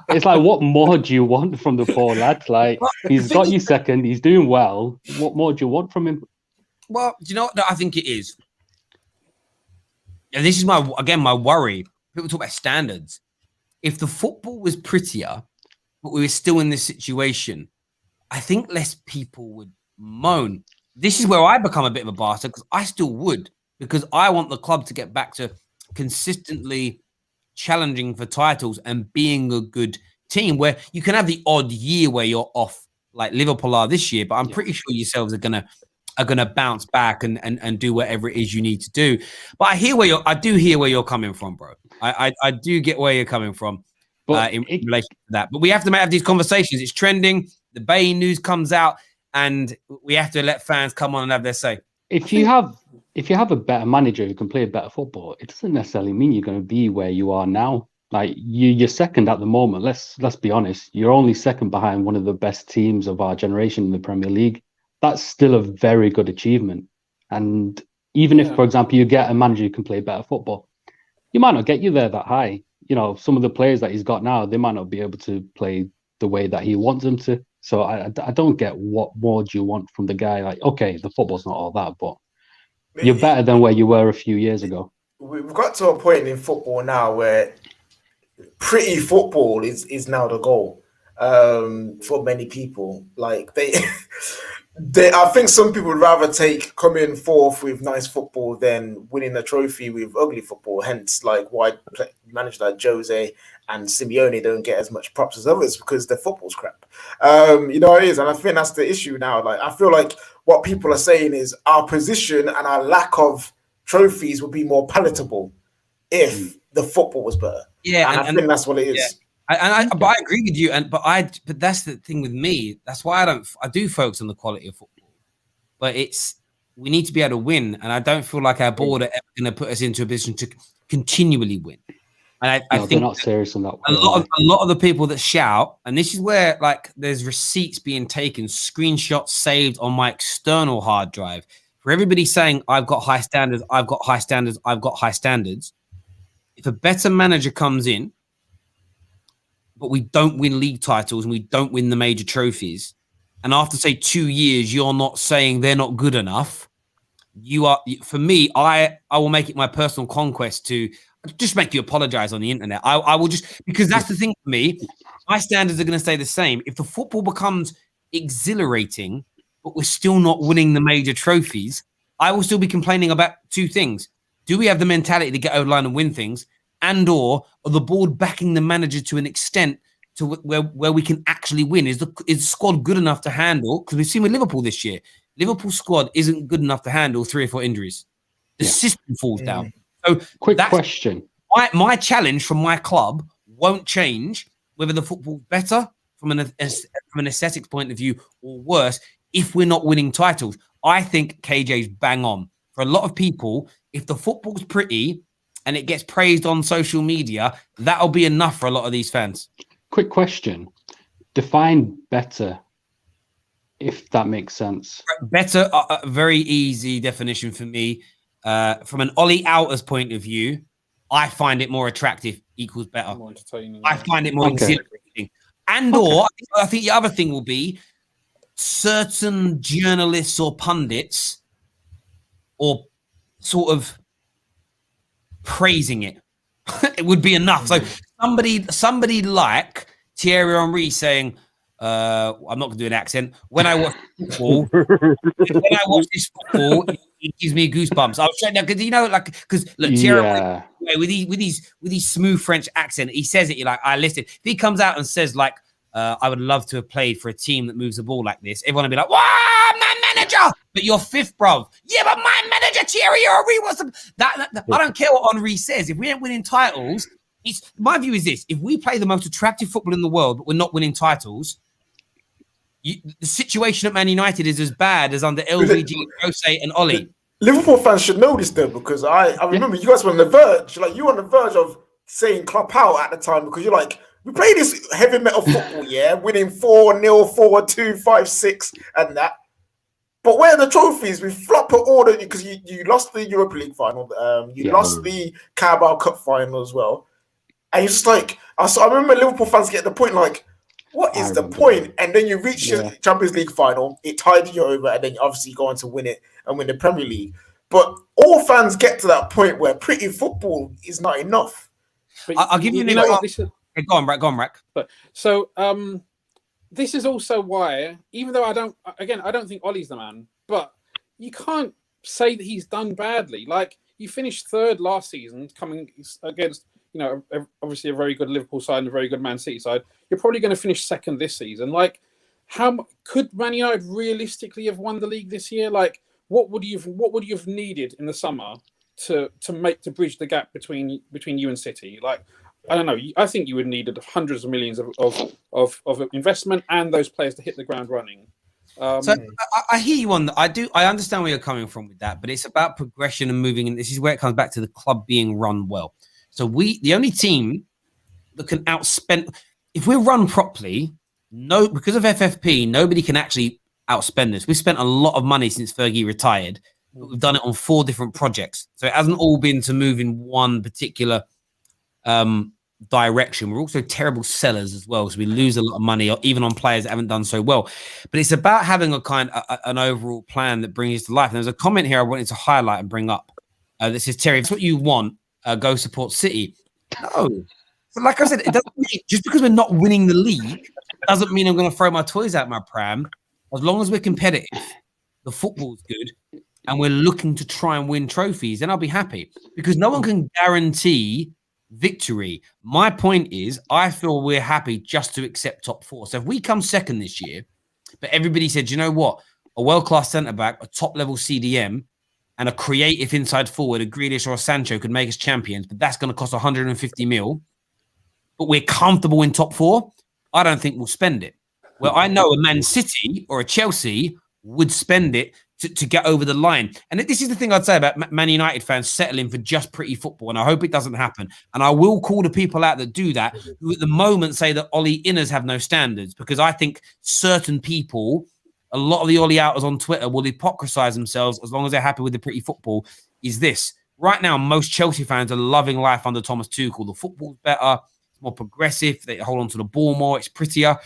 it's like, what more do you want from the poor lad? Like, he's got you second, he's doing well. What more do you want from him? Well, do you know what I think it is? And this is my worry. People talk about standards. If the football was prettier, but we were still in this situation, I think less people would moan. This is where I become a bit of a bastard, because I still would, because I want the club to get back to consistently challenging for titles and being a good team, where you can have the odd year where you're off, like Liverpool are this year, but I'm pretty sure yourselves are gonna bounce back and do whatever it is you need to do. But I do hear where you're coming from, bro. I do get where you're coming from in relation to that. But we have to have these conversations. It's trending. The Bailly news comes out, and we have to let fans come on and have their say. If you have a better manager who can play better football, it doesn't necessarily mean you're going to be where you are now. Like, you're second at the moment. Let's be honest. You're only second behind one of the best teams of our generation in the Premier League. That's still a very good achievement. And even if, for example, you get a manager who can play better football, you might not get you there that high. You know, some of the players that he's got now, they might not be able to play the way that he wants them to. So I don't get what more do you want from the guy. Like, okay, the football's not all that, but you're better than where you were a few years ago. We've got to a point in football now where pretty football is now the goal for many people. Like I think some people would rather come in fourth with nice football than winning a trophy with ugly football. Hence, like, why managers like Jose and Simeone don't get as much props as others, because their football's crap. You know what it is, and I think that's the issue now. Like, I feel like what people are saying is our position and our lack of trophies would be more palatable if the football was better. Yeah, and I think that's what it is. Yeah. But I agree with you, but that's the thing with me. That's why I do focus on the quality of football. But we need to be able to win, and I don't feel like our board are ever going to put us into a position to continually win. And I think they're not serious on that. A lot of the people that shout, and this is where, like, there's receipts being taken, screenshots saved on my external hard drive for everybody saying I've got high standards, I've got high standards, I've got high standards. If a better manager comes in, but we don't win league titles and we don't win the major trophies, and after, say, 2 years, you're not saying they're not good enough, you are, for me, I will make it my personal conquest to just make you apologize on the internet. I will just, because that's the thing for me, my standards are going to stay the same. If the football becomes exhilarating, but we're still not winning the major trophies, I will still be complaining about two things. Do we have the mentality to get over the line and win things? And or are the board backing the manager to an extent to where we can actually win? Is the squad good enough to handle? Because we've seen with Liverpool this year, Liverpool squad isn't good enough to handle 3 or 4 injuries. The system falls down. So quick question. My challenge from my club won't change whether the football's better from an aesthetics point of view or worse if we're not winning titles. I think KJ's bang on. For a lot of people, if the football's pretty and it gets praised on social media, that'll be enough for a lot of these fans. Quick question. Define better, if that makes sense. Better, a very easy definition for me. From an Ole Outers point of view, I find it more attractive equals better. More entertaining. I find it more exhilarating. And or I think the other thing will be certain journalists or pundits or sort of praising it. It would be enough. So somebody like Thierry Henry saying, I'm not going to do an accent. When I watch football, this football, it gives me goosebumps. I was trying because look, Thierry with his smooth French accent, he says it. You're like, I listen. If he comes out and says like, I would love to have played for a team that moves the ball like this, everyone will be like, wow, my manager, but you're fifth, bruv. Yeah, but my manager Thierry Henry was that. I don't care what Henry says. If we ain't winning titles, my view is this: if we play the most attractive football in the world, but we're not winning titles. The situation at Man United is as bad as under LVG, Jose, and Ole. Liverpool fans should know this though, because I remember you guys were on the verge. Like, you were on the verge of saying club out at the time, because you're like, we play this heavy metal football, winning 4-0, 4-2, 5-6, and that. But where are the trophies? We flop at all because you lost the Europa League final. You lost the Carabao Cup final as well. And you're just like, I remember Liverpool fans get the point like, what is the point? And then you reach your Champions League final, it tied you over, and then obviously you go on to win it and win the Premier League. But all fans get to that point where pretty football is not enough. I'll give you an example. Go on, Rack. So this is also why, even though I don't think Ollie's the man, but you can't say that he's done badly. Like, you finished third last season, coming against, obviously a very good Liverpool side and a very good Man City side. You're probably going to finish second this season. Like, how could Man United realistically have won the league this year? Like, what would you have needed in the summer to bridge the gap between you and City? Like, I don't know. I think you would need hundreds of millions of investment and those players to hit the ground running. So I hear you on that. I understand where you're coming from with that, but it's about progression and moving. And this is where it comes back to the club being run well. So the only team that can outspend, if we're run properly, because of FFP, nobody can actually outspend us. We've spent a lot of money since Fergie retired, but we've done it on 4 different projects. So it hasn't all been to move in one particular direction. We're also terrible sellers as well, so we lose a lot of money, even on players that haven't done so well. But it's about having an overall plan that brings it to life. And there's a comment here I wanted to highlight and bring up. That says, Terry, if it's what you want, go support City. No. So like I said, it doesn't mean, just because we're not winning the league doesn't mean I'm going to throw my toys out my pram. As long as we're competitive, the football's good, and we're looking to try and win trophies, then I'll be happy, because no one can guarantee victory. My point is, I feel we're happy just to accept top 4. So if we come second this year, but everybody said, you know what, a world-class centre-back, a top-level CDM, and a creative inside forward, a Grealish or a Sancho could make us champions, but that's going to cost 150 mil, but we're comfortable in top 4, I don't think we'll spend it. Well, I know a Man City or a Chelsea would spend it to get over the line. And this is the thing I'd say about Man United fans settling for just pretty football, and I hope it doesn't happen. And I will call the people out that do that, who at the moment say that Ole inners have no standards, because I think certain people, a lot of the Ole outers on Twitter will hypocrisize themselves as long as they're happy with the pretty football. Is this right now? Most Chelsea fans are loving life under Thomas Tuchel. The football's better, it's more progressive, they hold on to the ball more, it's prettier.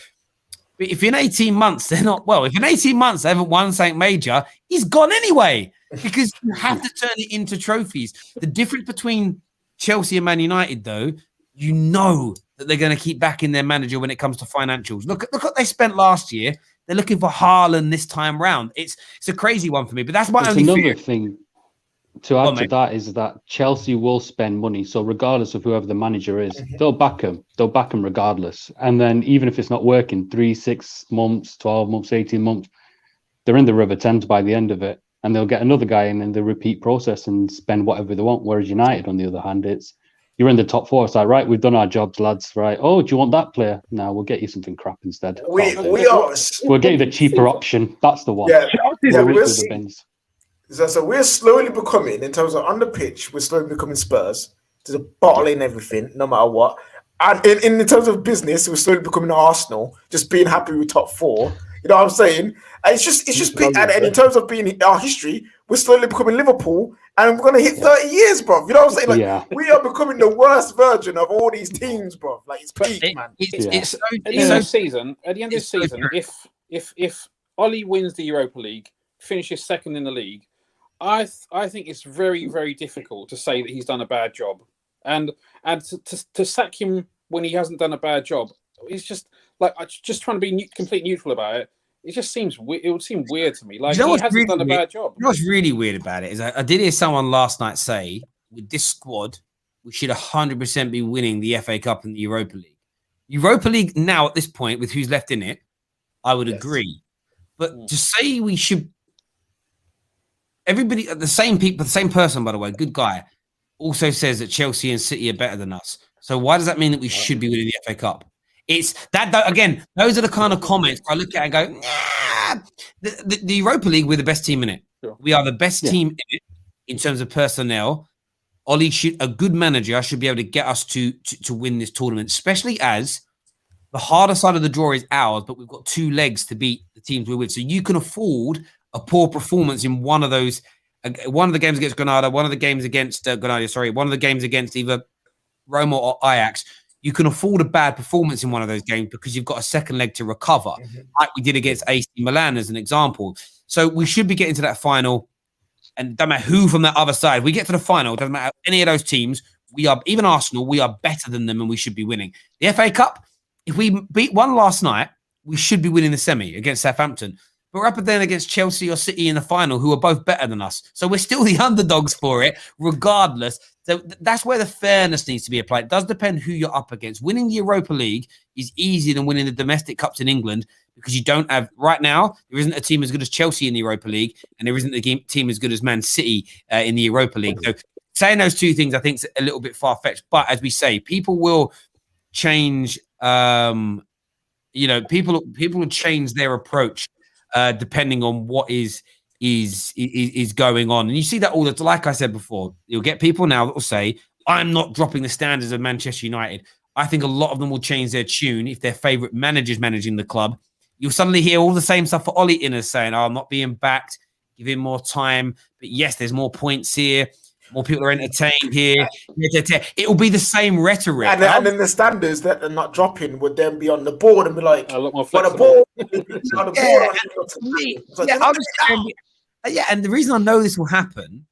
But if in 18 months they're not, well, if in 18 months they haven't won St. Major, he's gone anyway, because you have to turn it into trophies. The difference between Chelsea and Man United, though, you know that they're going to keep backing their manager when it comes to financials. Look what they spent last year. They're looking for Haaland this time round. It's a crazy one for me, but that's my only fear. Thing to add to that is that Chelsea will spend money. So regardless of whoever the manager is, they'll back him. They'll back him regardless. And then even if it's not working, 3, 6 months, 12 months, 18 months, they're in the River Thames by the end of it. And they'll get another guy in the repeat process and spend whatever they want. Whereas United, on the other hand, you're in the top 4. It's like, right, we've done our jobs, lads. Right. Oh, do you want that player? No, we'll get you something crap instead. We'll get you the cheaper option. That's the one. So we're slowly becoming, in terms of on the pitch, we're slowly becoming Spurs, to the bottling everything, no matter what. And in terms of business, we're slowly becoming Arsenal, just being happy with top 4. You know what I'm saying? And it's just being, and in terms of being our history, we're slowly becoming Liverpool, and we're gonna hit 30 years, bro. You know what I'm saying? Like, we are becoming the worst version of all these teams, bro. Like, it's peak, man. At the end of this season, if Ole wins the Europa League, finishes second in the league, I think it's very, very difficult to say that he's done a bad job, and to sack him when he hasn't done a bad job, it's just like just trying to be complete neutral about it. It just seems it would seem weird to me. Like, he hasn't done a bad job. You know what's really weird about it is I did hear someone last night say, with this squad, we should 100% be winning the FA Cup and the Europa League. Europa League now at this point, with who's left in it, I would agree. But to say we should. Everybody, the same people, the same person, by the way, good guy, also says that Chelsea and City are better than us. So why does that mean that we should be winning the FA Cup? It's that, again, those are the kind of comments I look at and go, nah. The Europa League, we're the best team in it. Sure. We are the best team in it in terms of personnel. Ole, a good manager, should be able to get us to win this tournament, especially as the harder side of the draw is ours, but we've got 2 legs to beat the teams we're with. So you can afford a poor performance in one of those, one of the games against Granada, one of the games against Granada, sorry, one of the games against either Roma or Ajax, you can afford a bad performance in one of those games because you've got a second leg to recover, like we did against AC Milan as an example. So we should be getting to that final, and don't matter who from that other side, we get to the final, doesn't matter any of those teams, we are, even Arsenal, we are better than them and we should be winning. The FA Cup, if we beat one last night, we should be winning the semi against Southampton. But we're up and down against Chelsea or City in the final, who are both better than us. So we're still the underdogs for it, regardless. So that's where the fairness needs to be applied. It does depend who you're up against. Winning the Europa League is easier than winning the domestic cups in England because you don't have, right now, there isn't a team as good as Chelsea in the Europa League, and there isn't a team as good as Man City in the Europa League. So saying those two things, I think, is a little bit far-fetched. But as we say, people will change, people will change their approach depending on what is going on. And you see that all the time. Like I said before, you'll get people now that will say, I'm not dropping the standards of Manchester United. I think a lot of them will change their tune if their favourite manager's managing the club. You'll suddenly hear all the same stuff for Ole Gunnar saying, I'm not being backed, give him more time. But yes, there's more points here. More people are entertained here. It will be the same rhetoric. And then the standards that they're not dropping would then be on the board and be like, a lot more on the flexible. board. And the reason I know this will happen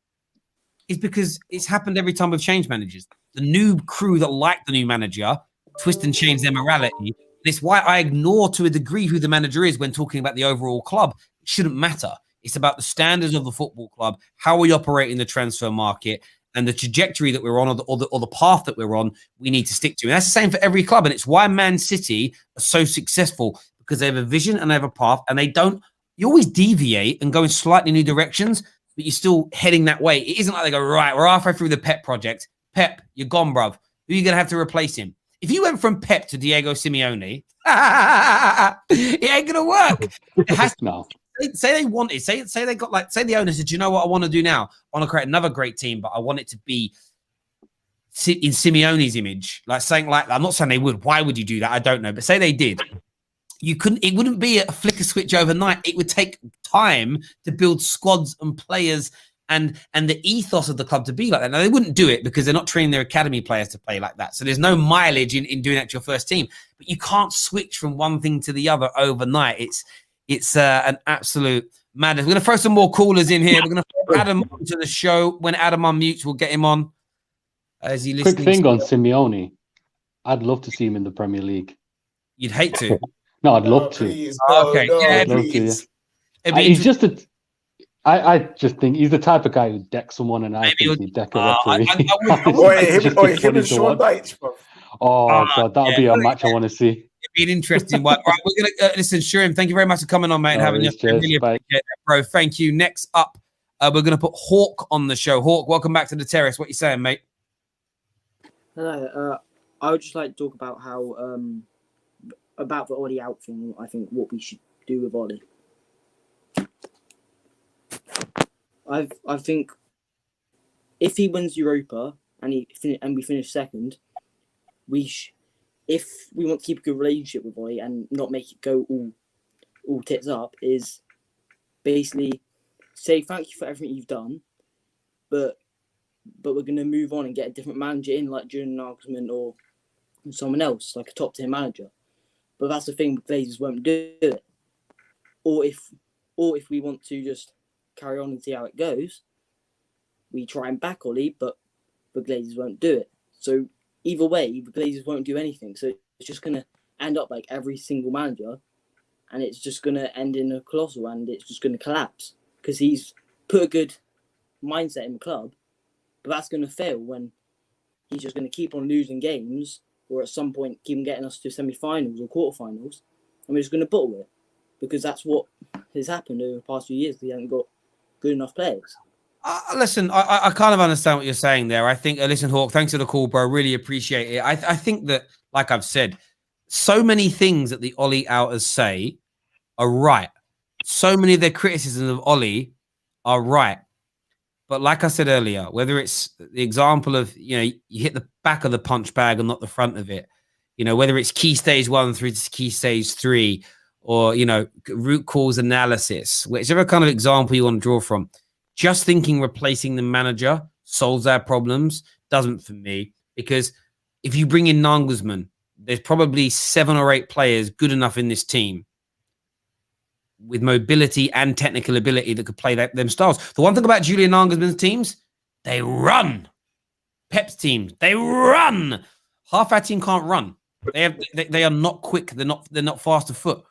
is because it's happened every time we've changed managers. The new crew that like the new manager twist and change their morality. It's why I ignore to a degree who the manager is when talking about the overall club. It shouldn't matter. It's about the standards of the football club, how we operate in the transfer market, and the trajectory that we're on, or the path that we're on, we need to stick to. And that's the same for every club. And it's why Man City are so successful, because they have a vision and they have a path, and you always deviate and go in slightly new directions, but you're still heading that way. It isn't like they go, right, we're halfway through the Pep project. Pep, you're gone, bruv. Who are you going to have to replace him? If you went from Pep to Diego Simeone, it ain't going to work. It has to. No. Say they wanted, say they got like, say the owner said, you know what I want to do now? I want to create another great team, but I want it to be in Simeone's image. Like saying like that. I'm not saying they would. Why would you do that? I don't know. But say they did. It wouldn't be a flicker switch overnight. It would take time to build squads and players and the ethos of the club to be like that. Now, they wouldn't do it because they're not training their academy players to play like that. So there's no mileage in doing that to your first team. But you can't switch from one thing to the other overnight. It's an absolute madness. We're going to throw some more callers in here. We're going to throw Adam onto the show. When Adam unmutes, we'll get him on. As he Quick thing on Simeone. I'd love to see him in the Premier League. You'd hate to. No, I'd love to. I'd love to. Yeah. He's just I just think he's the type of guy who decks someone, and I think he'd deck a referee. Him and Sean Dyche, bro. Oh, God, that'll be a match I want to see. It'd be an interesting one. All right, we're going to listen, Shurim, thank you very much for coming on, mate, and having us. Really appreciate that, bro. Thank you. Next up, we're going to put Hawk on the show. Hawk, welcome back to the terrace. What you saying, mate? Hello. I would just like to talk about how about the OLE out thing. I think what we should do with Ole. I think if he wins Europa and we finish second, if we want to keep a good relationship with Ole and not make it go all tits up, is basically say thank you for everything you've done, but we're gonna move on and get a different manager in, like Julian Nagelsmann or someone else, like a top tier manager. But that's the thing, Glazers won't do it. Or if we want to just carry on and see how it goes, we try and back Ole, but the Glazers won't do it. So either way, the Glazers won't do anything. So it's just going to end up like every single manager, and it's just going to end in a colossal, and it's just going to collapse because he's put a good mindset in the club, but that's going to fail when he's just going to keep on losing games, or at some point keep on getting us to semi-finals or quarterfinals, and we're just going to bottle it because that's what has happened over the past few years. We haven't got good enough players. Listen, I kind of understand what you're saying there. I think, listen, Hawk, thanks for the call, bro. Really appreciate it. I think that, like I've said, so many things that the Ole outers say are right. So many of their criticisms of Ole are right. But like I said earlier, whether it's the example of, you hit the back of the punch bag and not the front of it, whether it's key stage 1 through to key stage 3, or root cause analysis, whichever kind of example you want to draw from. Just thinking replacing the manager solves our problems doesn't for me, because if you bring in Nagelsmann, there's probably 7 or 8 players good enough in this team with mobility and technical ability that could play them styles. The one thing about Julian Nagelsmann's teams, they run. Pep's teams, they run. Half our team can't run. They are not quick. They're not fast of foot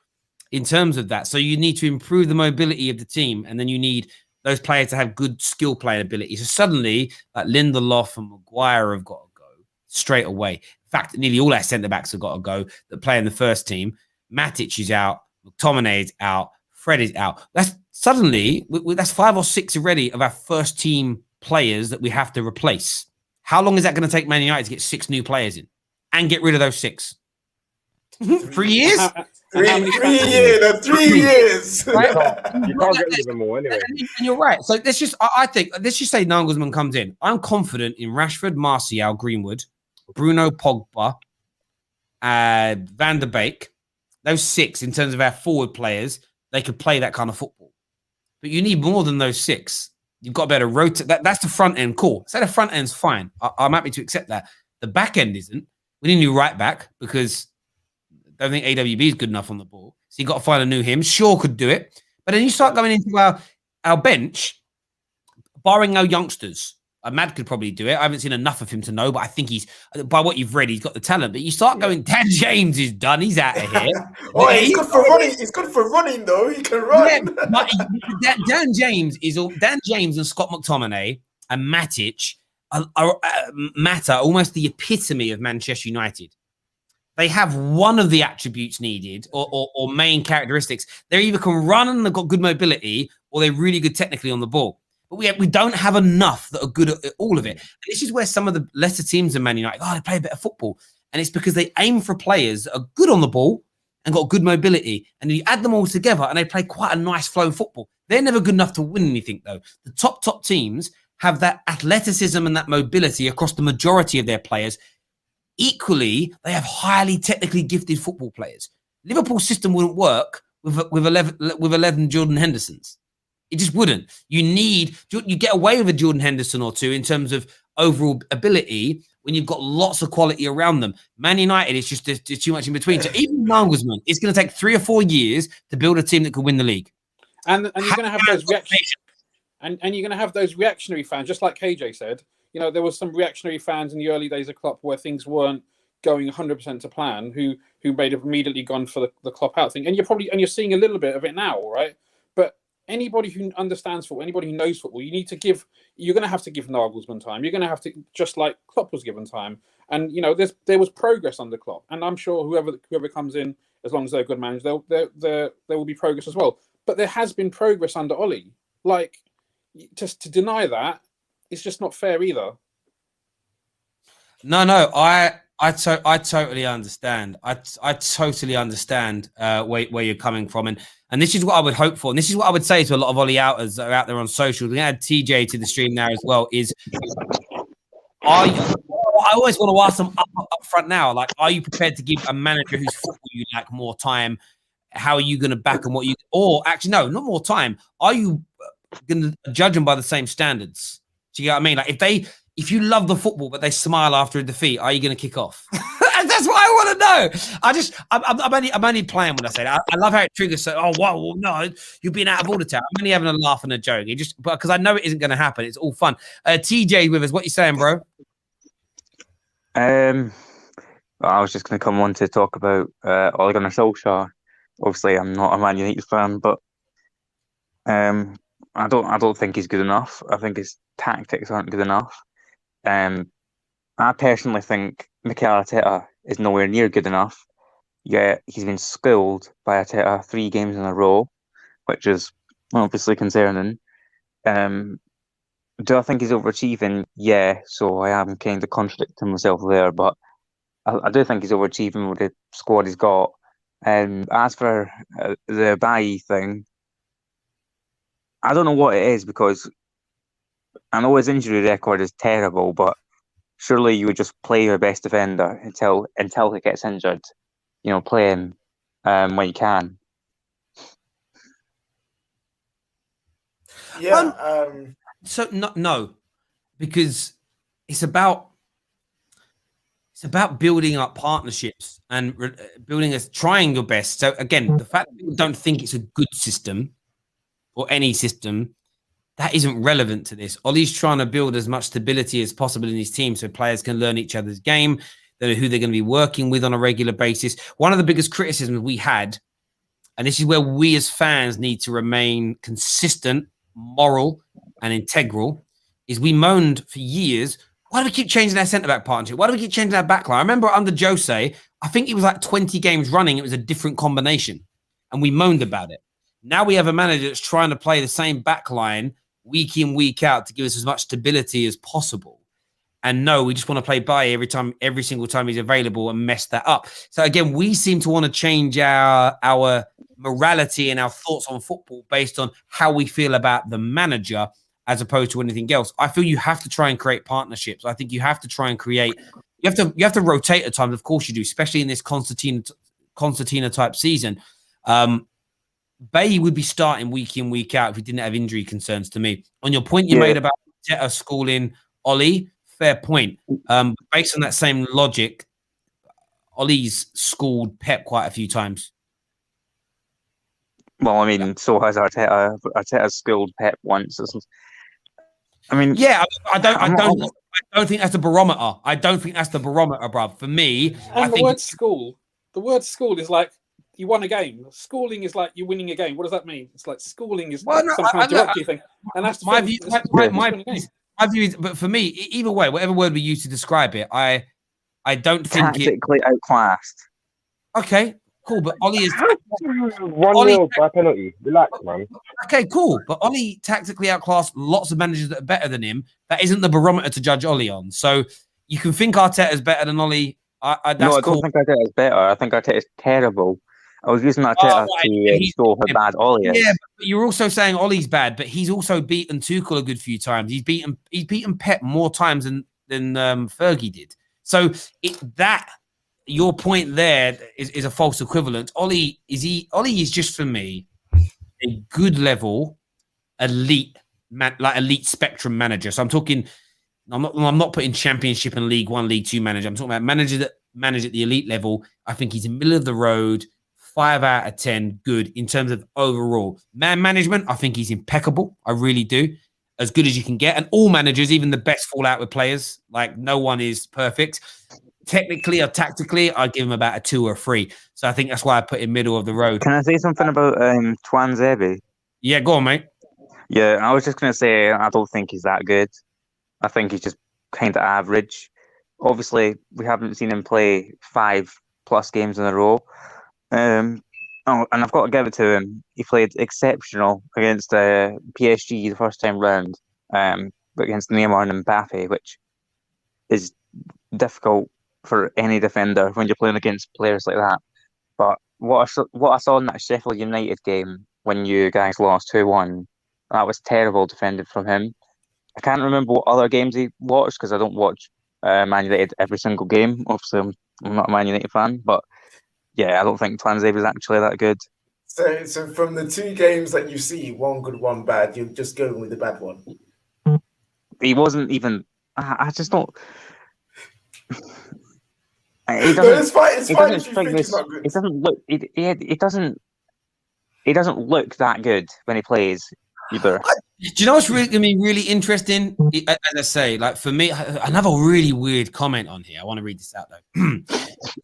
in terms of that. So you need to improve the mobility of the team, and then you need those players to have good skill playing ability. So suddenly, like Lindelof and Maguire have got to go straight away. In fact, nearly all our centre backs have got to go that play in the first team. Matic is out. McTominay is out. Fred is out. That's suddenly that's 5 or 6 already of our first team players that we have to replace. How long is that going to take Man United to get 6 new players in and get rid of those 6? 3 years? 3 years. 3 years. Right? You can't get rid of them all anyway. And you're right. So let's just say Nagelsmann comes in. I'm confident in Rashford, Martial, Greenwood, Bruno, Pogba, Van der Beek. Those 6 in terms of our forward players, they could play that kind of football. But you need more than those 6. You've got to be able to rotate. That's the front end. Cool. Say the front end's fine. I'm happy to accept that. The back end isn't. We need a new right back because I don't think AWB is good enough on the ball. So you got to find a new him. Shaw could do it. But then you start going into our bench, barring no youngsters. Mad could probably do it. I haven't seen enough of him to know, but I think by what you've read, he's got the talent. But you start going, Dan James is done. He's out of here. He's good for running. He's good for running, though. He can run. Yeah, but Dan James and Scott McTominay and Matic are almost the epitome of Manchester United. They have one of the attributes needed or main characteristics. They either can run and they've got good mobility, or they're really good technically on the ball. But we don't have enough that are good at all of it. And this is where some of the lesser teams in Man United, they play a bit of football. And it's because they aim for players that are good on the ball and got good mobility. And you add them all together and they play quite a nice flow football. They're never good enough to win anything, though. The top teams have that athleticism and that mobility across the majority of their players. Equally, they have highly technically gifted football players. Liverpool's system wouldn't work with 11 Jordan Hendersons. It just wouldn't. You get away with a Jordan Henderson or 2 in terms of overall ability when you've got lots of quality around them. Man United, it's just there's too much in between. So even Nagelsmann, it's going to take 3 or 4 years to build a team that could win the league. And you're going to have those reactions, and you're going to have those reactionary fans, just like KJ said. There was some reactionary fans in the early days of Klopp where things weren't going 100% to plan, who may have immediately gone for the Klopp out thing. And you're seeing a little bit of it now, all right? But anybody who understands football, anybody who knows football, you're going to have to give Nagelsmann time. You're going to have to, just like Klopp was given time. And, there was progress under Klopp. And I'm sure whoever comes in, as long as they're good managers, there will be progress as well. But there has been progress under Ole. Like, just to deny that, it's just not fair either. No, I totally understand. I totally understand where you're coming from, and this is what I would hope for, and this is what I would say to a lot of Ollie outers that are out there on social. We're gonna add TJ to the stream now as well. I always want to ask them up front now, like, are you prepared to give a manager whose football you like more time? How are you going to back them? Or actually, no, not more time. Are you going to judge them by the same standards? Do you get what I mean? Like, if you love the football but they smile after a defeat, are you going to kick off? That's what I want to know. I'm only playing when I say that. I love how it triggers. So, well, no, you've been out of order. I'm only having a laugh and a joke. Because I know it isn't going to happen. It's all fun. TJ with us. What you saying, bro? I was just going to come on to talk about Ole Gunnar Solskjaer. Obviously, I'm not a Man United fan, but I don't think he's good enough. I think his tactics aren't good enough. I personally think Mikel Arteta is nowhere near good enough. Yet he's been schooled by Arteta 3 games in a row, which is obviously concerning. Do I think he's overachieving? Yeah, so I am kind of contradicting myself there, but I do think he's overachieving with the squad he's got. As for the Bailly thing, I don't know what it is, because I know his injury record is terrible, but surely you would just play your best defender until he gets injured. Play him when you can. Yeah. So no, because it's about building up partnerships and building trying your best. So again, the fact that people don't think it's a good system or any system, that isn't relevant to this. Ollie's trying to build as much stability as possible in his team so players can learn each other's game, they know who they're going to be working with on a regular basis. One of the biggest criticisms we had, and this is where we as fans need to remain consistent, moral, and integral, is we moaned for years, why do we keep changing our centre-back partnership? Why do we keep changing our backline? I remember under Jose, I think it was like 20 games running, it was a different combination, and we moaned about it. Now we have a manager that's trying to play the same backline week in, week out to give us as much stability as possible. And no, we just want to play Bailly every single time he's available and mess that up. So again, we seem to want to change our morality and our thoughts on football based on how we feel about the manager as opposed to anything else. I feel you have to try and create partnerships. I think you have to try and create. You have to rotate at times. Of course you do, especially in this Concertina type season. Bailly would be starting week in, week out if he didn't have injury concerns to me. On your point you made about Arteta schooling Ole, fair point. Based on that same logic, Ole's schooled Pep quite a few times. Well, I mean, so has Arteta. Arteta's schooled Pep once. I mean, yeah, I don't think that's the barometer. I don't think that's the barometer, bruv. For me, and I the think word school. The word school is like you won a game. Schooling is like you're winning a game. What does that mean? It's like schooling is some kind of directory thing. And that's my view. My view is, but for me, either way, whatever word we use to describe it, I don't think tactically outclassed. Okay, cool. But Ole is 1-0 by penalty. Relax, man. Okay, cool. But Ole tactically outclassed lots of managers that are better than him. That isn't the barometer to judge Ole on. So you can think Arteta's better than Ole. No, I don't think Arteta's better. I think Arteta's terrible. I was using Arteta to show how bad Ole is. Yeah, but you're also saying Ole's bad, but he's also beaten Tuchel a good few times. He's beaten Pep more times than Fergie did. So your point there is a false equivalent. Ole is just for me a good level elite spectrum manager. So I'm talking. I'm not putting Championship and League One, League Two manager. I'm talking about manager that manage at the elite level. I think he's in middle of the road, 5 out of 10, good in terms of overall man management. I think he's impeccable. I really do, as good as you can get. And all managers, even the best, fall out with players. Like no one is perfect. Technically or tactically, I'd give him about a 2 or 3. So I think that's why I put him middle of the road. Can I say something about Tuanzebe? Yeah, go on, mate. Yeah, I was just going to say I don't think he's that good. I think he's just kind of average. Obviously, we haven't seen him play 5+ games in a row. And I've got to give it to him. He played exceptional against PSG the first time round, against Neymar and Mbappe, which is difficult for any defender when you're playing against players like that. But what I saw in that Sheffield United game when you guys lost 2-1, that was terrible defending from him. I can't remember what other games he watched because I don't watch Man United every single game. Obviously, I'm not a Man United fan, but yeah, I don't think Tuanzebe is actually that good. So from the 2 games that you see, 1 good, 1 bad, you're just going with the bad one. He wasn't even. I just don't. It's fine if you think he's not good. It doesn't look. He doesn't look that good when he plays either. Do you know what's really interesting? As I say, like for me, another really weird comment on here. I want to read this out though.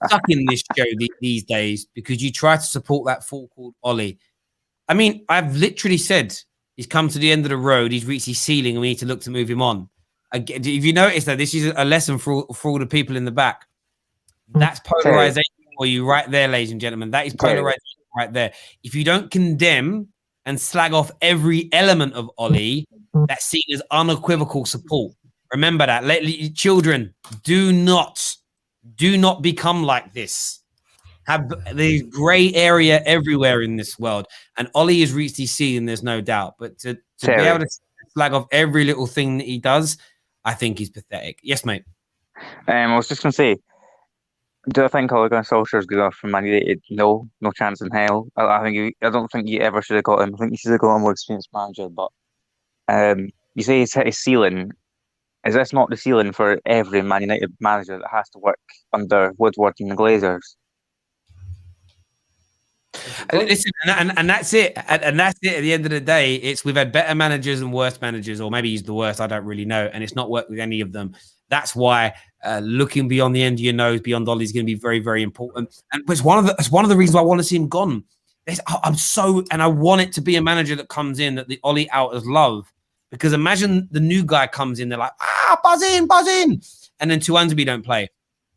Stuck in this show these days because you try to support that fool called Ole. I mean, I've literally said he's come to the end of the road. He's reached his ceiling, and we need to look to move him on. Again, if you notice that this is a lesson for all the people in the back. That's polarization for you right there, ladies and gentlemen. That is polarization right there. If you don't condemn and slag off every element of Ole, that's seen as unequivocal support. Remember that. Children, do not become like this. Have the grey area everywhere in this world. And Ole has reached his ceiling, there's no doubt. But to be able to slag off every little thing that he does, I think he's pathetic. Yes, mate. I was just going to say, do I think Ole Gunnar Solskjaer is good enough for Man United? No chance in hell. I don't think you ever should have got him. I think you should have got a more experienced manager. But You say he's hit his ceiling. Is this not the ceiling for every Man United manager that has to work under Woodward and the Glazers? Listen, and that's it. And that's it. At the end of the day, we've had better managers and worse managers, or maybe he's the worst. I don't really know. And it's not worked with any of them. That's why looking beyond the end of your nose, beyond Ollie, is going to be very, very important. And it's one of the reasons why I want to see him gone. I want it to be a manager that comes in that the Ollie outers love. Because imagine the new guy comes in, they're like, buzz in. And then Tuanzebe don't play.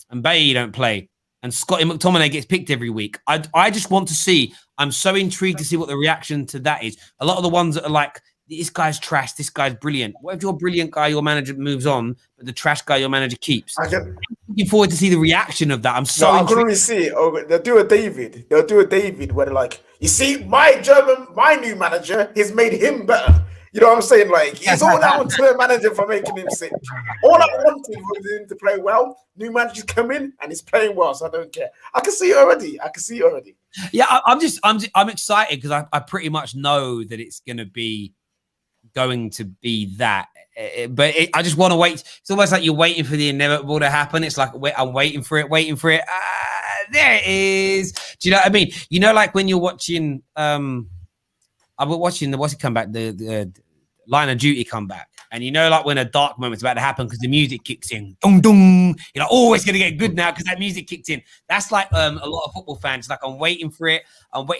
And Bailly don't play. And Scotty McTominay gets picked every week. I just want to see. I'm so intrigued to see what the reaction to that is. A lot of the ones that are like, this guy's trash, this guy's brilliant. What if your brilliant guy, your manager moves on, but the trash guy, your manager keeps? I'm looking forward to see the reaction of that. I'm so I intrigued. can already see it. Oh, they'll do a David where they're like, you see, my new manager has made him better. You know what I'm saying? Like, it's all down to the manager for making him sick. All I wanted was him to play well. New managers come in and he's playing well, so I don't care. I can see it already. Yeah, I'm excited because I pretty much know that it's going to be that. But I just want to wait. It's almost like you're waiting for the inevitable to happen. It's like, I'm waiting for it. There it is. Do you know what I mean? You know, like when you're watching, I was watching what's it come back? The Line of Duty come back. And you know, like when a dark moment's about to happen because the music kicks in. Dong, dong. You're like, oh, it's going to get good now because that music kicked in. That's like a lot of football fans. Like, I'm waiting for it.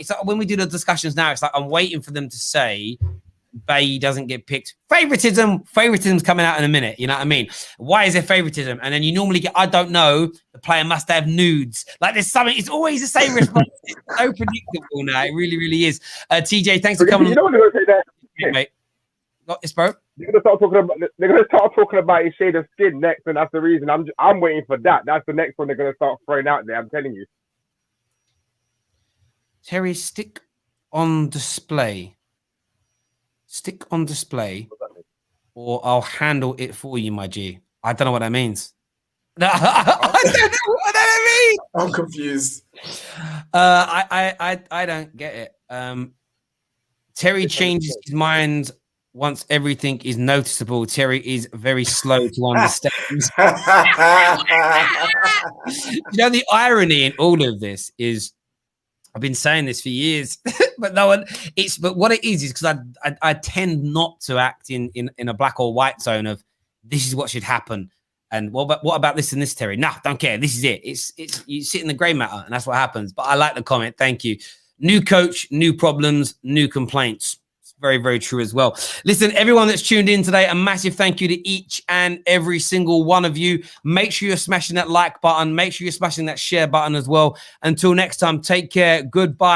So when we do the discussions now, it's like I'm waiting for them to say Bailly doesn't get picked. Favoritism's coming out in a minute. You know what I mean? Why is there favoritism? And then you normally get, I don't know, the player must have nudes. Like there's something, it's always the same response. It's so predictable now. It really, really is. TJ, thanks for coming. You know what they're going to say that? Yeah, mate. Got this, bro. They're going to start talking about his shade of skin next, and that's the reason I'm waiting for that. That's the next one they're going to start throwing out there. I'm telling you. Terry, stick on display. Stick on display, or I'll handle it for you, my G. I don't know what that means. No, I don't know what that means. I'm confused. I don't get it. Terry changes his mind once everything is noticeable. Terry is very slow to understand. You know, the irony in all of this is, I've been saying this for years, but no one. But what it is because I tend not to act in a black or white zone of this is what should happen, and what about this and this, Terry? Nah, don't care. This is it. It's you sit in the grey matter, and that's what happens. But I like the comment. Thank you. New coach, new problems, new complaints. It's very, very true as well. Listen, everyone that's tuned in today, a massive thank you to each and every single one of you. Make sure you're smashing that like button. Make sure you're smashing that share button as well. Until next time, take care. Goodbye.